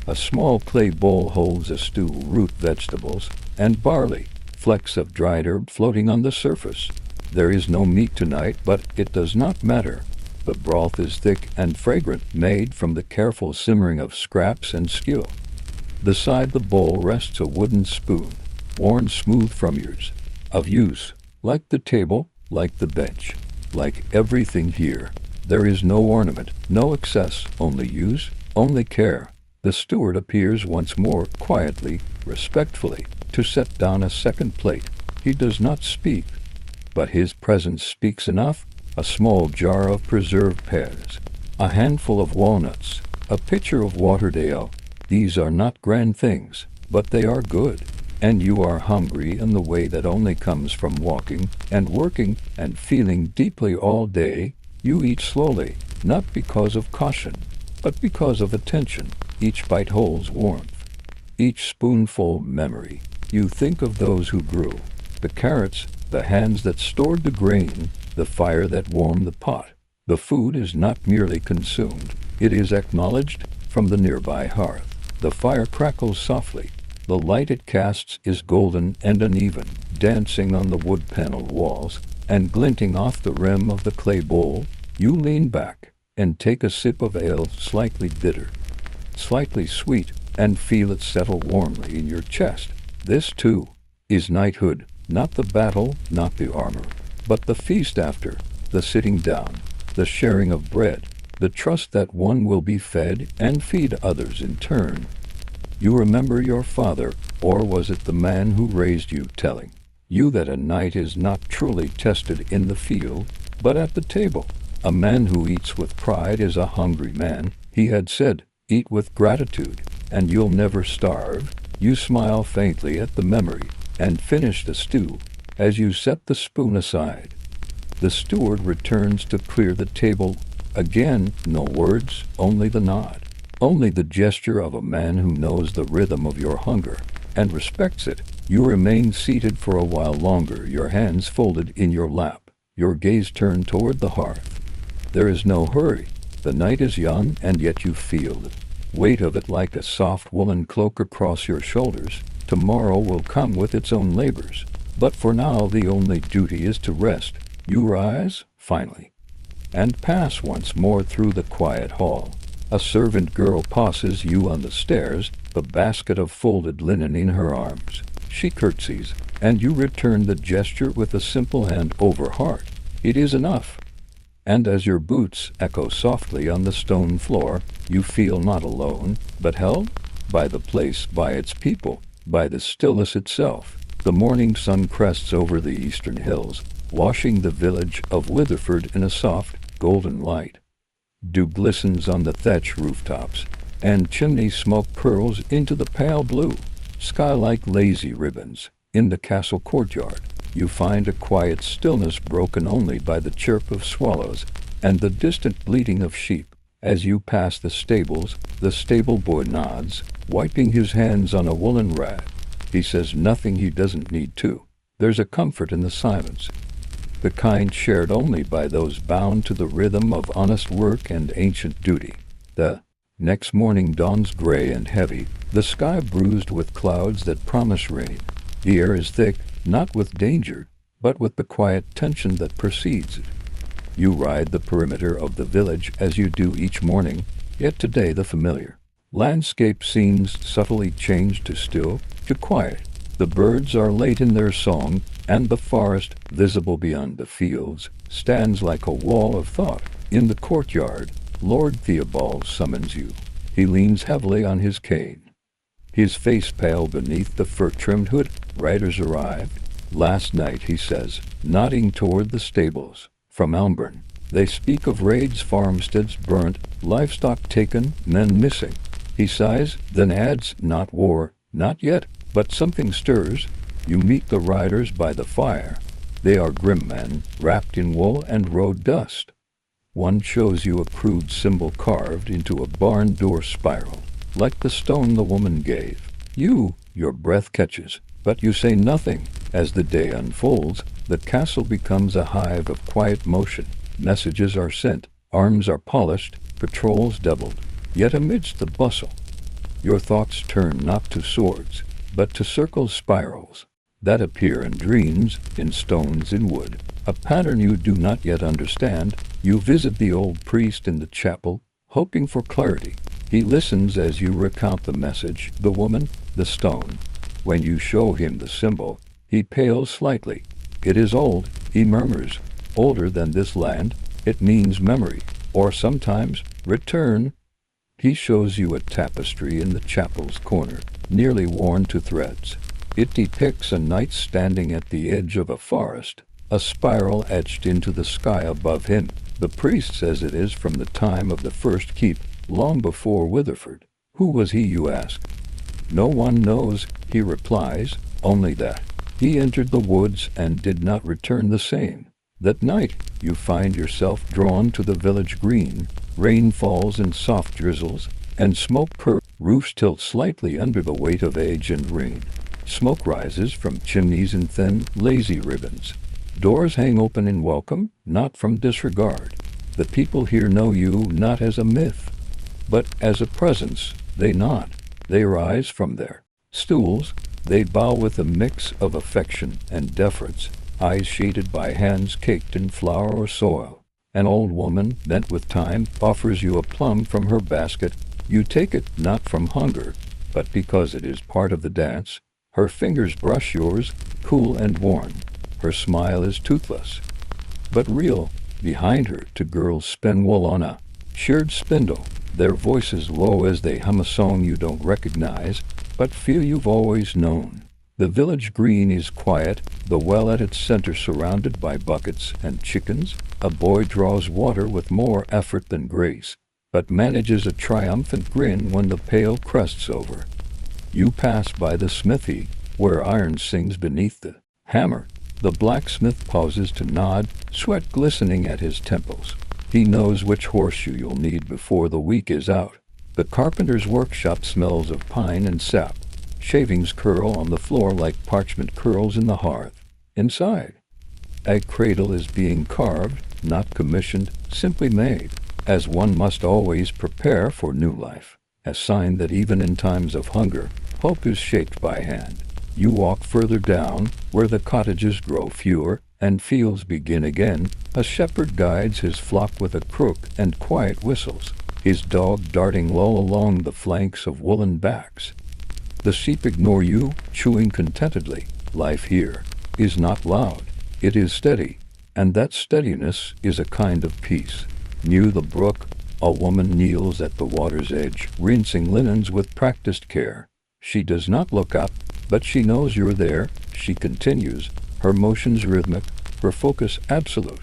Speaker 1: A small clay bowl holds a stew, root vegetables, and barley, flecks of dried herb floating on the surface. There is no meat tonight, but it does not matter. The broth is thick and fragrant, made from the careful simmering of scraps and skill. Beside the bowl rests a wooden spoon, worn smooth from years of use. Like the table, like the bench, like everything here, there is no ornament, no excess, only use, only care. The steward appears once more, quietly, respectfully, to set down a second plate. He does not speak, but his presence speaks enough. A small jar of preserved pears, a handful of walnuts, a pitcher of watered ale. These are not grand things, but they are good. And you are hungry in the way that only comes from walking and working and feeling deeply all day. You eat slowly, not because of caution, but because of attention. Each bite holds warmth, each spoonful memory. You think of those who grew the carrots, the hands that stored the grain, the fire that warmed the pot. The food is not merely consumed, it is acknowledged from the nearby hearth. The fire crackles softly. The light it casts is golden and uneven, dancing on the wood-paneled walls and glinting off the rim of the clay bowl. You lean back and take a sip of ale, slightly bitter, slightly sweet, and feel it settle warmly in your chest. This, too, is knighthood, not the battle, not the armor, but the feast after, the sitting down, the sharing of bread, the trust that one will be fed and feed others in turn. You remember your father, or was it the man who raised you, telling you that a knight is not truly tested in the field, but at the table. A man who eats with pride is a hungry man, he had said. Eat with gratitude, and you'll never starve. You smile faintly at the memory, and finish the stew. As you set the spoon aside, the steward returns to clear the table. Again, no words, only the nod. only the gesture of a man who knows the rhythm of your hunger and respects it. You remain seated for a while longer, your hands folded in your lap, your gaze turned toward the hearth. There is no hurry. The night is young, and yet you feel the weight of it like a soft woolen cloak across your shoulders. Tomorrow will come with its own labors, but for now the only duty is to rest. You rise, finally, and pass once more through the quiet hall. A servant girl passes you on the stairs, the basket of folded linen in her arms. She curtsies, and you return the gesture with a simple hand over heart. It is enough. And as your boots echo softly on the stone floor, you feel not alone, but held by the place, by its people, by the stillness itself. The morning sun crests over the eastern hills, washing the village of Witherford in a soft, golden light. Dew glistens on the thatch rooftops, and chimney smoke curls into the pale blue sky like lazy ribbons. In the castle courtyard, you find a quiet stillness broken only by the chirp of swallows and the distant bleating of sheep. As you pass the stables, the stable boy nods, wiping his hands on a woolen rag. He says nothing he doesn't need to. There's a comfort in the silence, the kind shared only by those bound to the rhythm of honest work and ancient duty. The next morning dawns gray and heavy, the sky bruised with clouds that promise rain. The air is thick, not with danger, but with the quiet tension that precedes it. You ride the perimeter of the village as you do each morning, yet today the familiar landscape seems subtly changed to still, to quiet. The birds are late in their song, and the forest, visible beyond the fields, stands like a wall of thought. In the courtyard, Lord Theobald summons you. He leans heavily on his cane, his face pale beneath the fur-trimmed hood. Riders arrived last night, he says, nodding toward the stables. From Elmburn, they speak of raids, farmsteads burnt, livestock taken, men missing. He sighs, then adds, not war, not yet, but something stirs. You meet the riders by the fire. They are grim men, wrapped in wool and road dust. One shows you a crude symbol carved into a barn door spiral, like the stone the woman gave. Your breath catches, but you say nothing. As the day unfolds, the castle becomes a hive of quiet motion. Messages are sent, arms are polished, patrols doubled. Yet amidst the bustle, your thoughts turn not to swords, but to circles, spirals, that appear in dreams, in stones, in wood. A pattern you do not yet understand. You visit the old priest in the chapel, hoping for clarity. He listens as you recount the message, the woman, the stone. When you show him the symbol, he pales slightly. It is old, he murmurs, older than this land. It means memory, or sometimes return. He shows you a tapestry in the chapel's corner, nearly worn to threads. It depicts a knight standing at the edge of a forest, a spiral etched into the sky above him. The priest says it is from the time of the first keep, long before Witherford. Who was he, you ask? No one knows, he replies, only that he entered the woods and did not return the same. That night, you find yourself drawn to the village green. Rain falls in soft drizzles, and smoke roofs tilt slightly under the weight of age and rain. Smoke rises from chimneys in thin, lazy ribbons. Doors hang open in welcome, not from disregard. The people here know you not as a myth, but as a presence. They nod. They rise from their stools. They bow with a mix of affection and deference, eyes shaded by hands caked in flour or soil. An old woman, bent with time, offers you a plum from her basket. You take it not from hunger, but because it is part of the dance. Her fingers brush yours, cool and worn. Her smile is toothless, but real. Behind her, two girls spin wool on a shirred spindle, their voices low as they hum a song you don't recognize, but feel you've always known. The village green is quiet, the well at its center surrounded by buckets and chickens. A boy draws water with more effort than grace, but manages a triumphant grin when the pail crests over. You pass by the smithy, where iron sings beneath the hammer. The blacksmith pauses to nod, sweat glistening at his temples. He knows which horseshoe you'll need before the week is out. The carpenter's workshop smells of pine and sap. Shavings curl on the floor like parchment curls in the hearth. Inside, a cradle is being carved, not commissioned, simply made, as one must always prepare for new life, a sign that even in times of hunger, hope is shaped by hand. You walk further down, where the cottages grow fewer, and fields begin again. A shepherd guides his flock with a crook and quiet whistles, his dog darting low along the flanks of woolen backs. The sheep ignore you, chewing contentedly. Life here is not loud, it is steady, and that steadiness is a kind of peace. Near the brook, a woman kneels at the water's edge, rinsing linens with practiced care. She does not look up, but she knows you're there. She continues, her motions rhythmic, her focus absolute.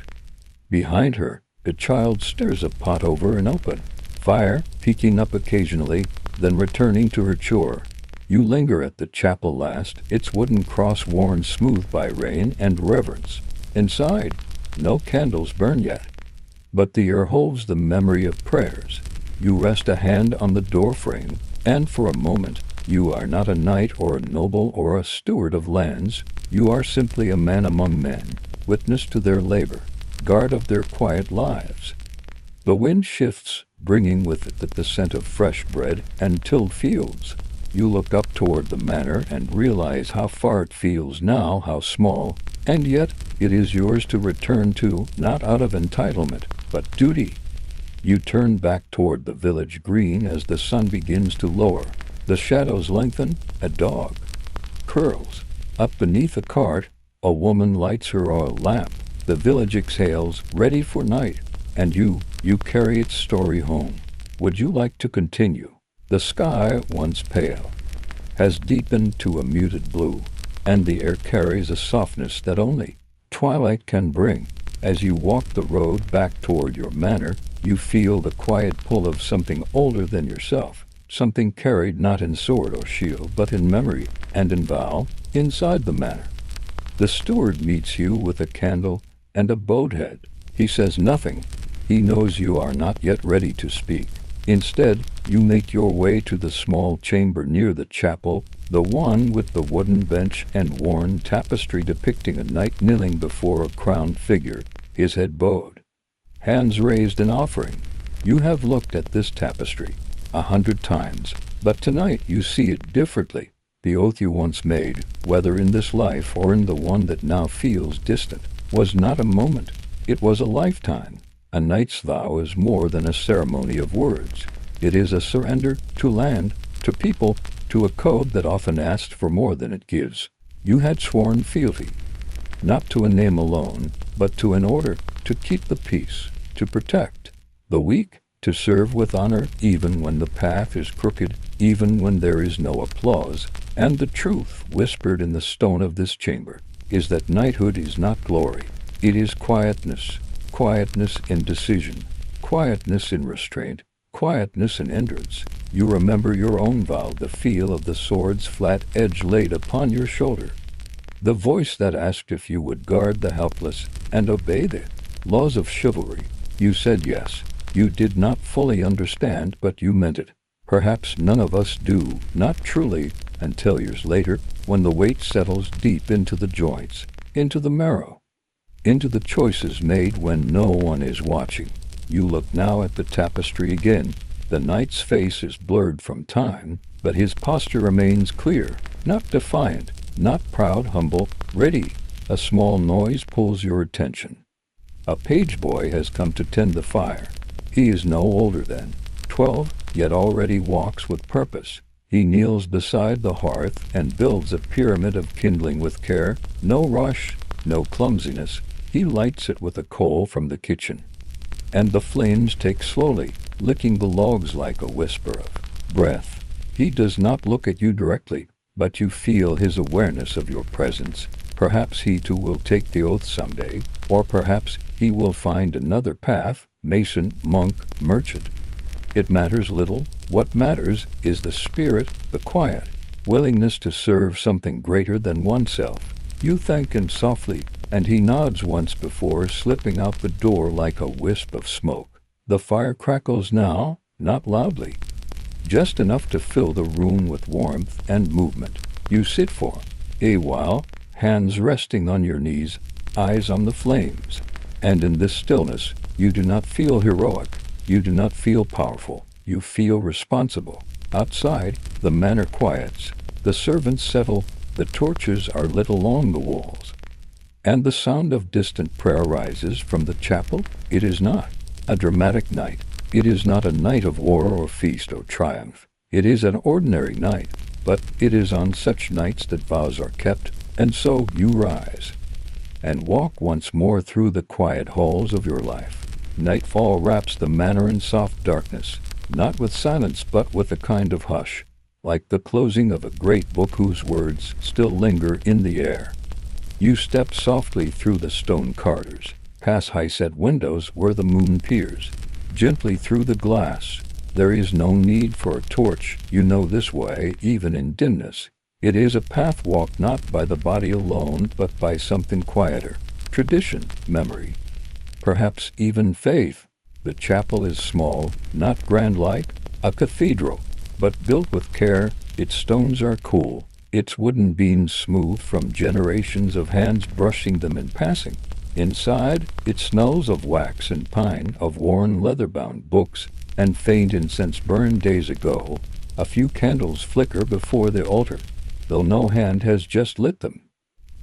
Speaker 1: Behind her, a child stirs a pot over an open fire, peeking up occasionally, then returning to her chore. You linger at the chapel last, its wooden cross worn smooth by rain and reverence. Inside, no candles burn yet, but the air holds the memory of prayers. You rest a hand on the doorframe, and for a moment, you are not a knight or a noble or a steward of lands. You are simply a man among men, witness to their labor, guard of their quiet lives. The wind shifts, bringing with it the scent of fresh bread and tilled fields. You look up toward the manor and realize how far it feels now, how small, and yet it is yours to return to, not out of entitlement, but duty. You turn back toward the village green as the sun begins to lower. The shadows lengthen. A dog curls up beneath a cart. A woman lights her oil lamp. The village exhales, ready for night, and you carry its story home. Would you like to continue? The sky, once pale, has deepened to a muted blue, and the air carries a softness that only twilight can bring. As you walk the road back toward your manor, you feel the quiet pull of something older than yourself, something carried not in sword or shield, but in memory and in vow. Inside the manor, the steward meets you with a candle and a bowed head. He says nothing. He knows you are not yet ready to speak. Instead, you make your way to the small chamber near the chapel, the one with the wooden bench and worn tapestry depicting a knight kneeling before a crowned figure, his head bowed, hands raised in offering. You have looked at this tapestry 100 times, but tonight you see it differently. The oath you once made, whether in this life or in the one that now feels distant, was not a moment. It was a lifetime. A knight's vow is more than a ceremony of words. It is a surrender to land, to people, to a code that often asked for more than it gives. You had sworn fealty, not to a name alone, but to an order, to keep the peace, to protect the weak, to serve with honor even when the path is crooked, even when there is no applause. And the truth, whispered in the stone of this chamber, is that knighthood is not glory. It is quietness. Quietness in decision, quietness in restraint, quietness in endurance. You remember your own vow, the feel of the sword's flat edge laid upon your shoulder, the voice that asked if you would guard the helpless and obey the laws of chivalry. You said yes. You did not fully understand, but you meant it. Perhaps none of us do, not truly, until years later, when the weight settles deep into the joints, into the marrow, into the choices made when no one is watching. You look now at the tapestry again. The knight's face is blurred from time, but his posture remains clear, not defiant, not proud, humble, ready. A small noise pulls your attention. A page boy has come to tend the fire. He is no older than 12, yet already walks with purpose. He kneels beside the hearth and builds a pyramid of kindling with care. No rush, no clumsiness. He lights it with a coal from the kitchen, and the flames take slowly, licking the logs like a whisper of breath. He does not look at you directly, but you feel his awareness of your presence. Perhaps he too will take the oath someday, or perhaps he will find another path, mason, monk, merchant. It matters little. What matters is the spirit, the quiet willingness to serve something greater than oneself. You thank him softly, and he nods once before slipping out the door like a wisp of smoke. The fire crackles now, not loudly, just enough to fill the room with warmth and movement. You sit for a while, hands resting on your knees, eyes on the flames. And in this stillness, you do not feel heroic. You do not feel powerful. You feel responsible. Outside, the manor quiets. The servants settle. The torches are lit along the walls. And the sound of distant prayer rises from the chapel. It is not a dramatic night. It is not a night of war or feast or triumph. It is an ordinary night, but it is on such nights that vows are kept, and so you rise and walk once more through the quiet halls of your life. Nightfall wraps the manor in soft darkness, not with silence but with a kind of hush, like the closing of a great book whose words still linger in the air. You step softly through the stone corridors, past high-set windows where the moon peers gently through the glass. There is no need for a torch. You know this way, even in dimness. It is a path walked not by the body alone, but by something quieter. Tradition, memory, perhaps even faith. The chapel is small, not grand like a cathedral, but built with care. Its stones are cool, its wooden beams smooth from generations of hands brushing them in passing. Inside, it smells of wax and pine, of worn leather-bound books, and faint incense burned days ago. A few candles flicker before the altar, though no hand has just lit them.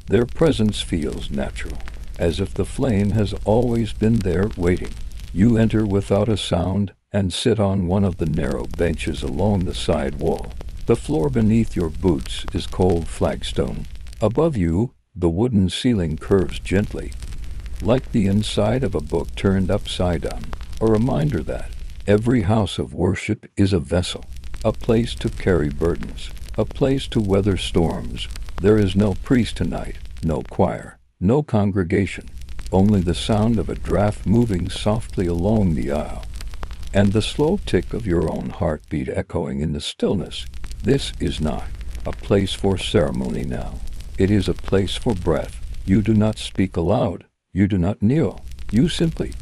Speaker 1: Their presence feels natural, as if the flame has always been there waiting. You enter without a sound and sit on one of the narrow benches along the side wall. The floor beneath your boots is cold flagstone. Above you, the wooden ceiling curves gently, like the inside of a book turned upside down, a reminder that every house of worship is a vessel, a place to carry burdens, a place to weather storms. There is no priest tonight, no choir, no congregation, only the sound of a draft moving softly along the aisle, and the slow tick of your own heartbeat echoing in the stillness. This is not a place for ceremony now. It is a place for breath. You do not speak aloud. You do not kneel. You simply,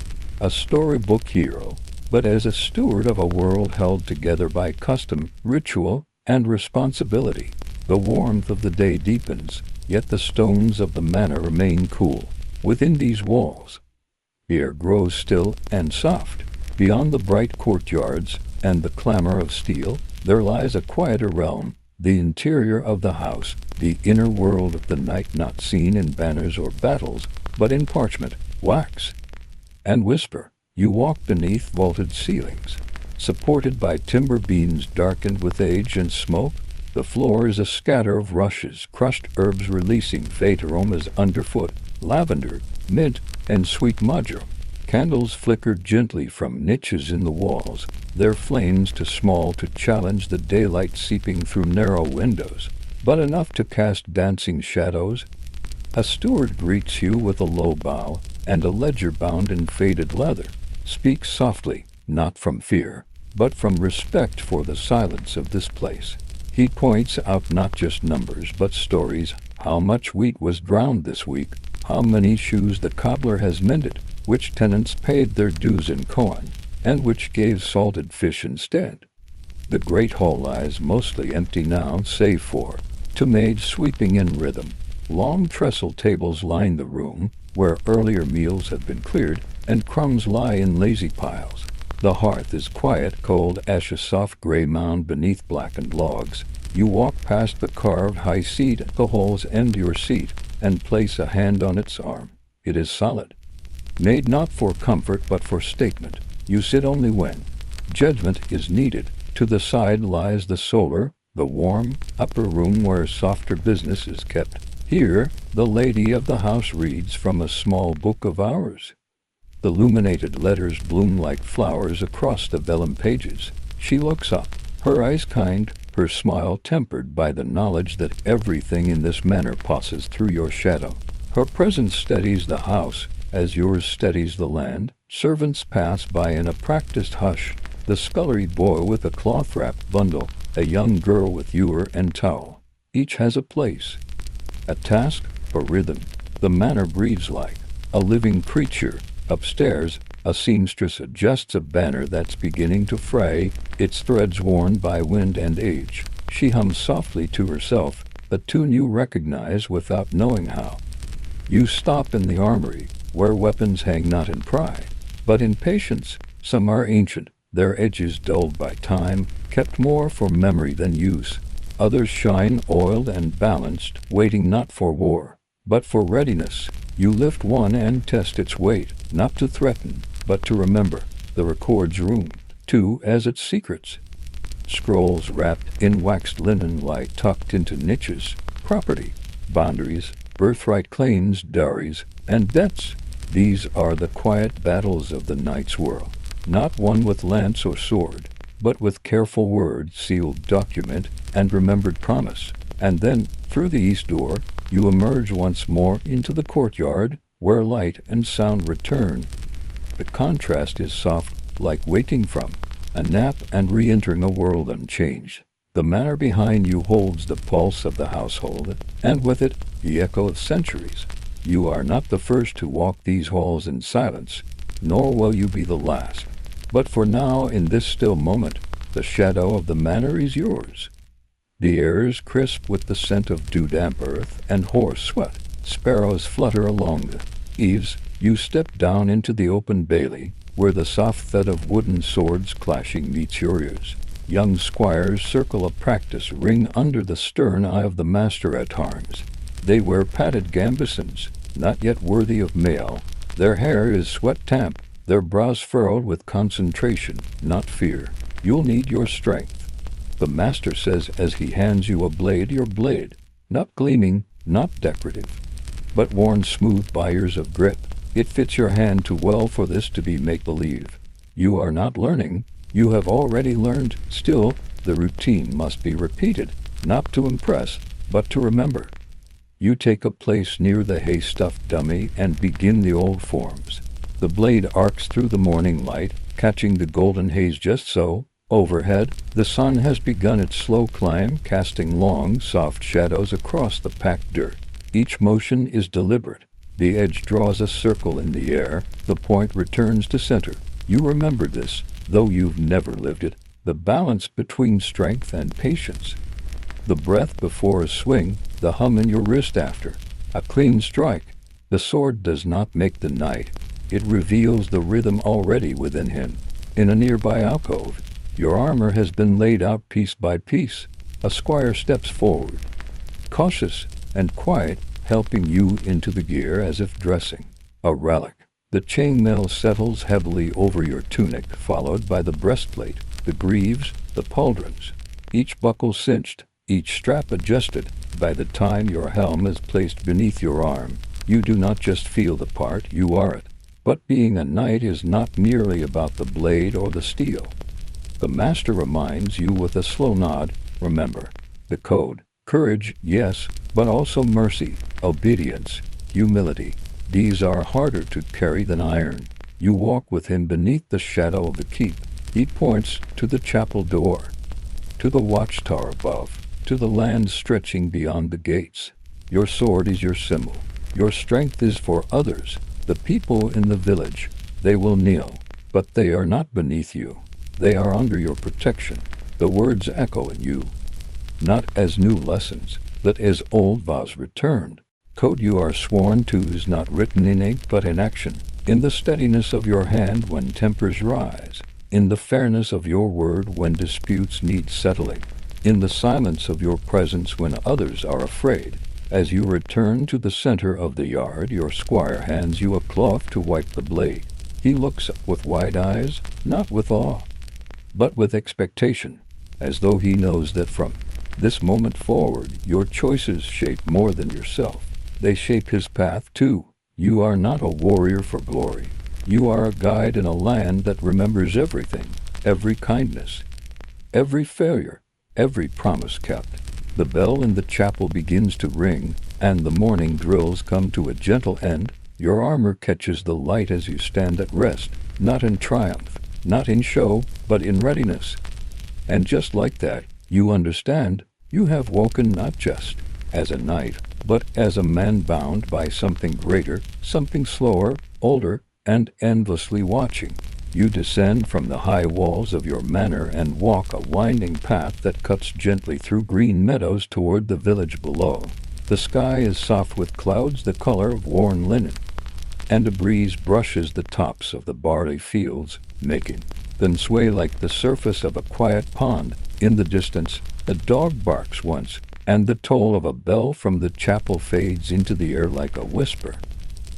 Speaker 1: a storybook hero, but as a steward of a world held together by custom, ritual, and responsibility. The warmth of the day deepens, yet the stones of the manor remain cool. Within these walls, the air grows still and soft. Beyond the bright courtyards and the clamor of steel, there lies a quieter realm, the interior of the house, the inner world of the night not seen in banners or battles, but in parchment, wax, and whisper. You walk beneath vaulted ceilings, supported by timber beams darkened with age and smoke. The floor is a scatter of rushes, crushed herbs releasing faint aromas underfoot, lavender, mint, and sweet marjoram. Candles flicker gently from niches in the walls, their flames too small to challenge the daylight seeping through narrow windows, but enough to cast dancing shadows. A steward greets you with a low bow, and a ledger bound in faded leather speaks softly, not from fear, but from respect for the silence of this place. He points out not just numbers but stories, how much wheat was drowned this week, how many shoes the cobbler has mended, which tenants paid their dues in coin, and which gave salted fish instead. The great hall lies mostly empty now, save for two maids sweeping in rhythm. Long trestle tables line the room, where earlier meals have been cleared, and crumbs lie in lazy piles. The hearth is quiet, cold ash, a soft gray mound beneath blackened logs. You walk past the carved high seat at the hall's end, your seat, and place a hand on its arm. It is solid, made not for comfort but for statement. You sit only when judgment is needed. To the side lies the solar, the warm upper room where softer business is kept. Here, the lady of the house reads from a small book of hours. The illuminated letters bloom like flowers across the vellum pages. She looks up, her eyes kind, her smile tempered by the knowledge that everything in this manor passes through your shadow. Her presence steadies the house, as yours steadies the land. Servants pass by in a practiced hush, the scullery boy with a cloth-wrapped bundle, a young girl with ewer and towel. Each has a place, a task, a rhythm. The manor breathes like a living creature, Upstairs, a seamstress adjusts a banner that's beginning to fray, its threads worn by wind and age. She hums softly to herself, a tune you recognize without knowing how. You stop in the armory, where weapons hang not in pride, but in patience. Some are ancient, their edges dulled by time, kept more for memory than use. Others shine oiled and balanced, waiting not for war, but for readiness. You lift one and test its weight, not to threaten, but to remember. The record's room, too, as its secrets. Scrolls wrapped in waxed linen lie tucked into niches. Property, boundaries, birthright claims, dowries, and debts. These are the quiet battles of the night's world. Not won with lance or sword, but with careful word, sealed document, and remembered promise. And then, through the east door, you emerge once more into the courtyard, where light and sound return. The contrast is soft, like waking from a nap and re-entering a world unchanged. The manor behind you holds the pulse of the household, and with it, the echo of centuries. You are not the first to walk these halls in silence, nor will you be the last. But for now, in this still moment, the shadow of the manor is yours. The air is crisp with the scent of dew-damp earth and hoarse sweat. Sparrows flutter along the eaves. You step down into the open bailey, where the soft thud of wooden swords clashing meets your ears. Young squires circle a practice ring under the stern eye of the master at arms. They wear padded gambesons, not yet worthy of mail. Their hair is sweat-damp, their brows furrowed with concentration, not fear. You'll need your strength, the master says as he hands you a blade. Your blade, not gleaming, not decorative, but worn smooth by years of grip. It fits your hand too well for this to be make-believe. You are not learning, you have already learned. Still, the routine must be repeated, not to impress, but to remember. You take a place near the hay-stuffed dummy and begin the old forms. The blade arcs through the morning light, catching the golden haze just so. Overhead, the sun has begun its slow climb, casting long, soft shadows across the packed dirt. Each motion is deliberate. The edge draws a circle in the air, the point returns to center. You remember this, though you've never lived it. The balance between strength and patience. The breath before a swing, the hum in your wrist after a clean strike. The sword does not make the knight. It reveals the rhythm already within him. In a nearby alcove, your armor has been laid out piece by piece. A squire steps forward, cautious and quiet, helping you into the gear as if dressing a relic. The chainmail settles heavily over your tunic, followed by the breastplate, the greaves, the pauldrons. Each buckle cinched, each strap adjusted. By the time your helm is placed beneath your arm, you do not just feel the part, you are it. But being a knight is not merely about the blade or the steel. The master reminds you with a slow nod, remember, the code. Courage, yes, but also mercy, obedience, humility. These are harder to carry than iron. You walk with him beneath the shadow of the keep. He points to the chapel door, to the watchtower above, to the land stretching beyond the gates. Your sword is your symbol. Your strength is for others, the people in the village. They will kneel, but they are not beneath you. They are under your protection. The words echo in you, not as new lessons, but as old vows returned. Code you are sworn to is not written in ink but in action, in the steadiness of your hand when tempers rise, in the fairness of your word when disputes need settling, in the silence of your presence when others are afraid. As you return to the center of the yard, your squire hands you a cloth to wipe the blade. He looks up with wide eyes, not with awe, but with expectation, as though he knows that from this moment forward, your choices shape more than yourself. They shape his path too. You are not a warrior for glory. You are a guide in a land that remembers everything, every kindness, every failure, every promise kept. The bell in the chapel begins to ring, and the morning drills come to a gentle end. Your armor catches the light as you stand at rest, not in triumph, not in show, but in readiness. And just like that, you understand, you have woken not just as a knight, but as a man bound by something greater, something slower, older, and endlessly watching. You descend from the high walls of your manor and walk a winding path that cuts gently through green meadows toward the village below. The sky is soft with clouds the color of worn linen, and a breeze brushes the tops of the barley fields, making them sway like the surface of a quiet pond. In the distance, a dog barks once, and the toll of a bell from the chapel fades into the air like a whisper.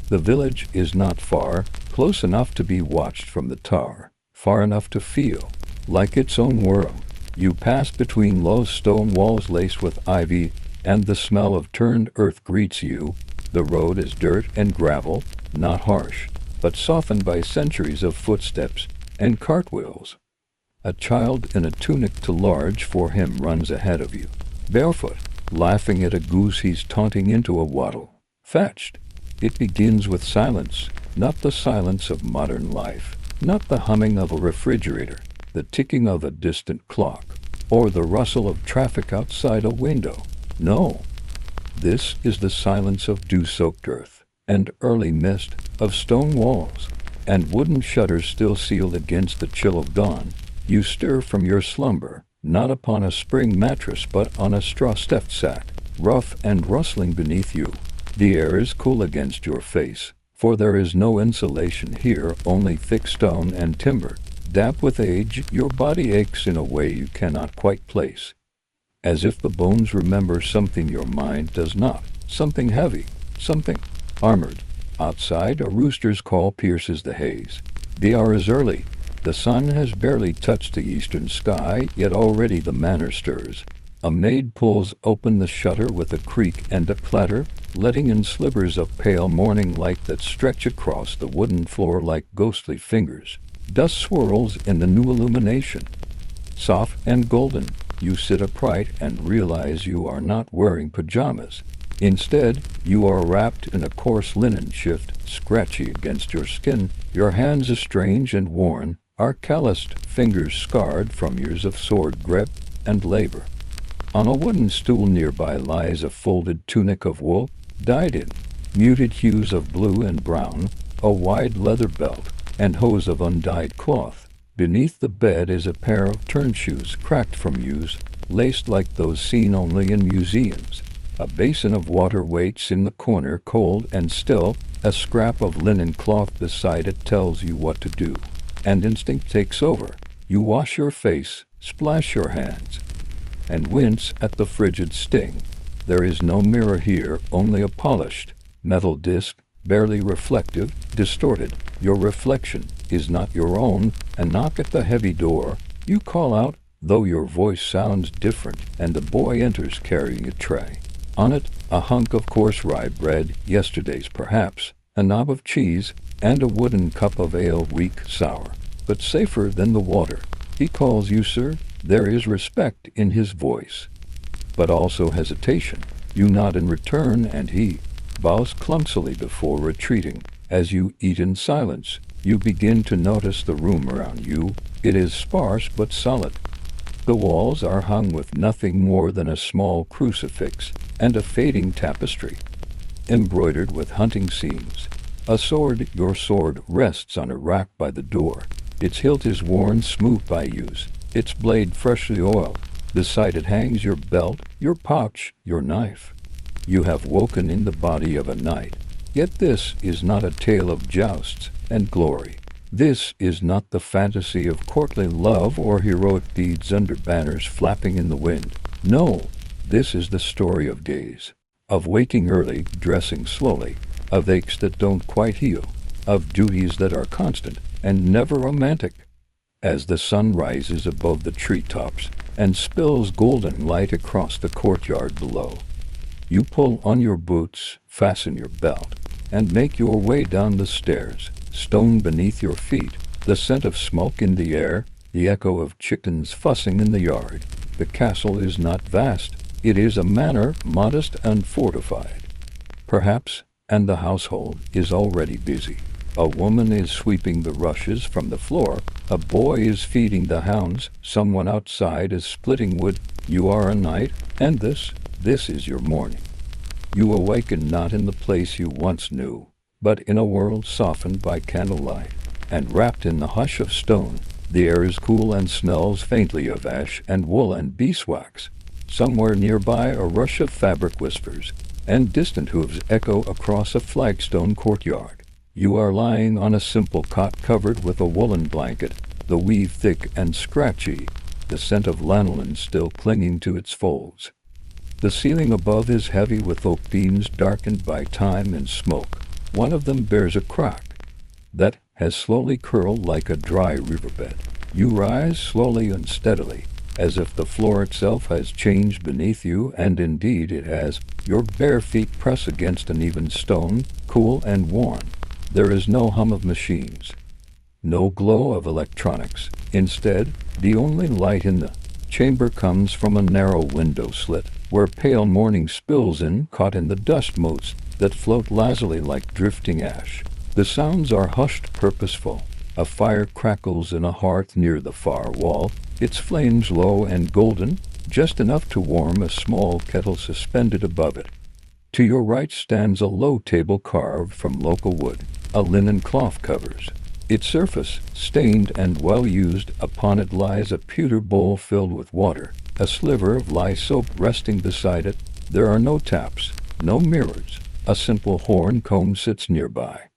Speaker 1: The village is not far, close enough to be watched from the tower, far enough to feel like its own world. You pass between low stone walls laced with ivy, and the smell of turned earth greets you. The road is dirt and gravel, not harsh, but softened by centuries of footsteps and cartwheels. A child in a tunic too large for him runs ahead of you, barefoot, laughing at a goose he's taunting into a waddle. Fetched. It begins with silence, not the silence of modern life, not the humming of a refrigerator, the ticking of a distant clock, or the rustle of traffic outside a window. No, this is the silence of dew-soaked earth, and early mist, of stone walls, and wooden shutters still sealed against the chill of dawn. You stir from your slumber, not upon a spring mattress but on a straw-stuffed sack, rough and rustling beneath you. The air is cool against your face, for there is no insulation here, only thick stone and timber. Damp with age, your body aches in a way you cannot quite place, as if the bones remember something your mind does not, something heavy, something armored. Outside, a rooster's call pierces the haze. The hour is early. The sun has barely touched the eastern sky, yet already the manor stirs. A maid pulls open the shutter with a creak and a clatter, letting in slivers of pale morning light that stretch across the wooden floor like ghostly fingers. Dust swirls in the new illumination. Soft and golden, you sit upright and realize you are not wearing pajamas. Instead, you are wrapped in a coarse linen shift, scratchy against your skin. Your hands are strange and worn, are calloused, fingers scarred from years of sword grip and labor. On a wooden stool nearby lies a folded tunic of wool, dyed in muted hues of blue and brown, a wide leather belt, and hose of undyed cloth. Beneath the bed is a pair of turn shoes cracked from use, laced like those seen only in museums. A basin of water waits in the corner, cold and still. A scrap of linen cloth beside it tells you what to do, and instinct takes over. You wash your face, splash your hands, and wince at the frigid sting. There is no mirror here, only a polished metal disc, barely reflective, distorted. Your reflection is not your own. A knock at the heavy door. You call out, though your voice sounds different, and a boy enters carrying a tray. On it, a hunk of coarse rye bread, yesterday's perhaps, a knob of cheese, and a wooden cup of ale, weak, sour, but safer than the water. He calls you, sir. There is respect in his voice, but also hesitation. You nod in return, and he bows clumsily before retreating. As you eat in silence, you begin to notice the room around you. It is sparse but solid. The walls are hung with nothing more than a small crucifix and a fading tapestry, embroidered with hunting scenes. A sword, your sword, rests on a rack by the door. Its hilt is worn smooth by use, its blade freshly oiled. Beside it hangs your belt, your pouch, your knife. You have woken in the body of a knight. Yet this is not a tale of jousts and glory. This is not the fantasy of courtly love or heroic deeds under banners flapping in the wind. No, this is the story of days, of waking early, dressing slowly, of aches that don't quite heal, of duties that are constant and never romantic. As the sun rises above the treetops and spills golden light across the courtyard below, you pull on your boots, fasten your belt, and make your way down the stairs. Stone beneath your feet, the scent of smoke in the air, the echo of chickens fussing in the yard. The castle is not vast. It is a manor, modest and fortified, perhaps, and the household is already busy. A woman is sweeping the rushes from the floor. A boy is feeding the hounds. Someone outside is splitting wood. You are a knight, and this is your morning. You awaken not in the place you once knew, but in a world softened by candlelight, and wrapped in the hush of stone, the air is cool and smells faintly of ash and wool and beeswax. Somewhere nearby a rush of fabric whispers, and distant hooves echo across a flagstone courtyard. You are lying on a simple cot covered with a woolen blanket, the weave thick and scratchy, the scent of lanolin still clinging to its folds. The ceiling above is heavy with oak beams darkened by time and smoke. One of them bears a crack that has slowly curled like a dry riverbed. You rise slowly and steadily, as if the floor itself has changed beneath you, and indeed it has. Your bare feet press against an even stone, cool and warm. There is no hum of machines, no glow of electronics. Instead, the only light in the chamber comes from a narrow window slit, where pale morning spills in, caught in the dust motes that float lazily like drifting ash. The sounds are hushed, purposeful. A fire crackles in a hearth near the far wall, its flames low and golden, just enough to warm a small kettle suspended above it. To your right stands a low table carved from local wood. A linen cloth covers its surface, stained and well used. Upon it lies a pewter bowl filled with water, a sliver of lye soap resting beside it. There are no taps, no mirrors. A simple horn comb sits nearby,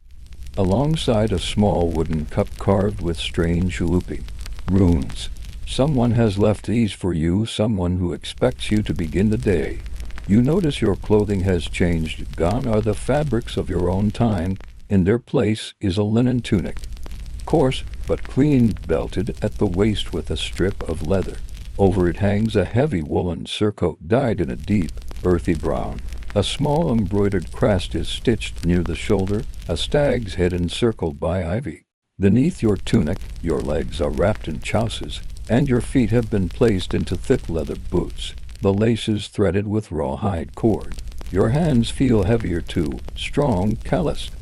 Speaker 1: alongside a small wooden cup carved with strange looping runes. Someone has left these for you, someone who expects you to begin the day. You notice your clothing has changed. Gone are the fabrics of your own time. In their place is a linen tunic, coarse but clean, belted at the waist with a strip of leather. Over it hangs a heavy woolen surcoat dyed in a deep, earthy brown. A small embroidered crest is stitched near the shoulder, a stag's head encircled by ivy. Beneath your tunic, your legs are wrapped in chouses, and your feet have been placed into thick leather boots, the laces threaded with rawhide cord. Your hands feel heavier too, strong, calloused,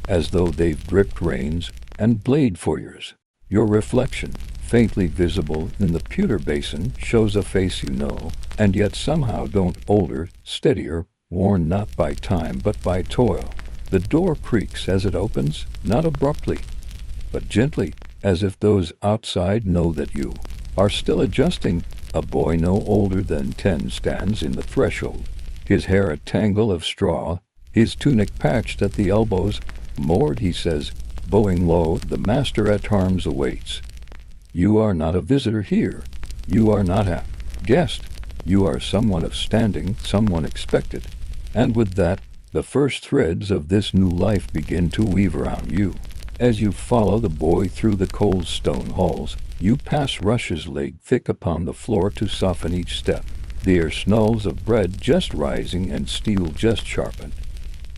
Speaker 1: as though they've gripped reins and blade foyers. Your reflection, faintly visible in the pewter basin, shows a face you know, and yet somehow don't. Older, steadier, worn not by time but by toil. The door creaks as it opens, not abruptly, but gently, as if those outside know that you are still adjusting. A boy no older than 10 stands in the threshold, his hair a tangle of straw, his tunic patched at the elbows. "Mord," he says, bowing low. "The master at arms awaits. You are not a visitor here. You are not a guest. You are someone of standing, someone expected." And with that, the first threads of this new life begin to weave around you. As you follow the boy through the cold stone halls, you pass rushes laid thick upon the floor to soften each step. There are snulls of bread just rising and steel just sharpened.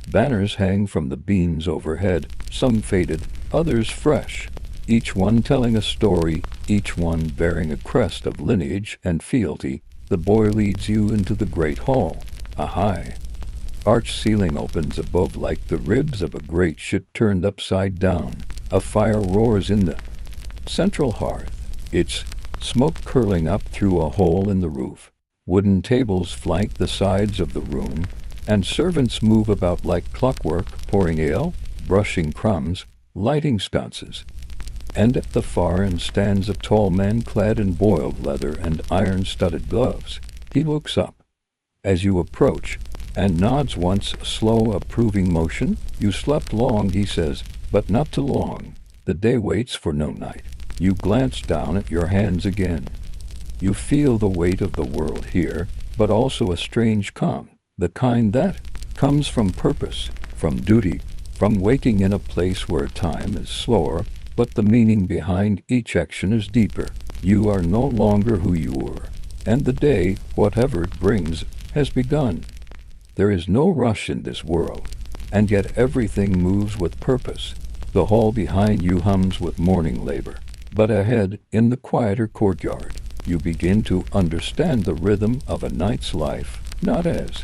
Speaker 1: Banners hang from the beams overhead, some faded, others fresh, each one telling a story, each one bearing a crest of lineage and fealty. The boy leads you into the great hall. A high, arched ceiling opens above like the ribs of a great ship turned upside down. A fire roars in the central hearth, its smoke curling up through a hole in the roof. Wooden tables flank the sides of the room, and servants move about like clockwork, pouring ale, brushing crumbs, lighting sconces. And at the far end stands a tall man clad in boiled leather and iron-studded gloves. He looks up as you approach, and nods once, a slow, approving motion. "You slept long," he says, "but not too long. The day waits for no night." You glance down at your hands again. You feel the weight of the world here, but also a strange calm, the kind that comes from purpose, from duty, from waking in a place where time is slower, but the meaning behind each action is deeper. You are no longer who you were, and the day, whatever it brings, has begun. There is no rush in this world, and yet everything moves with purpose. The hall behind you hums with morning labor, but ahead, in the quieter courtyard, you begin to understand the rhythm of a night's life, not as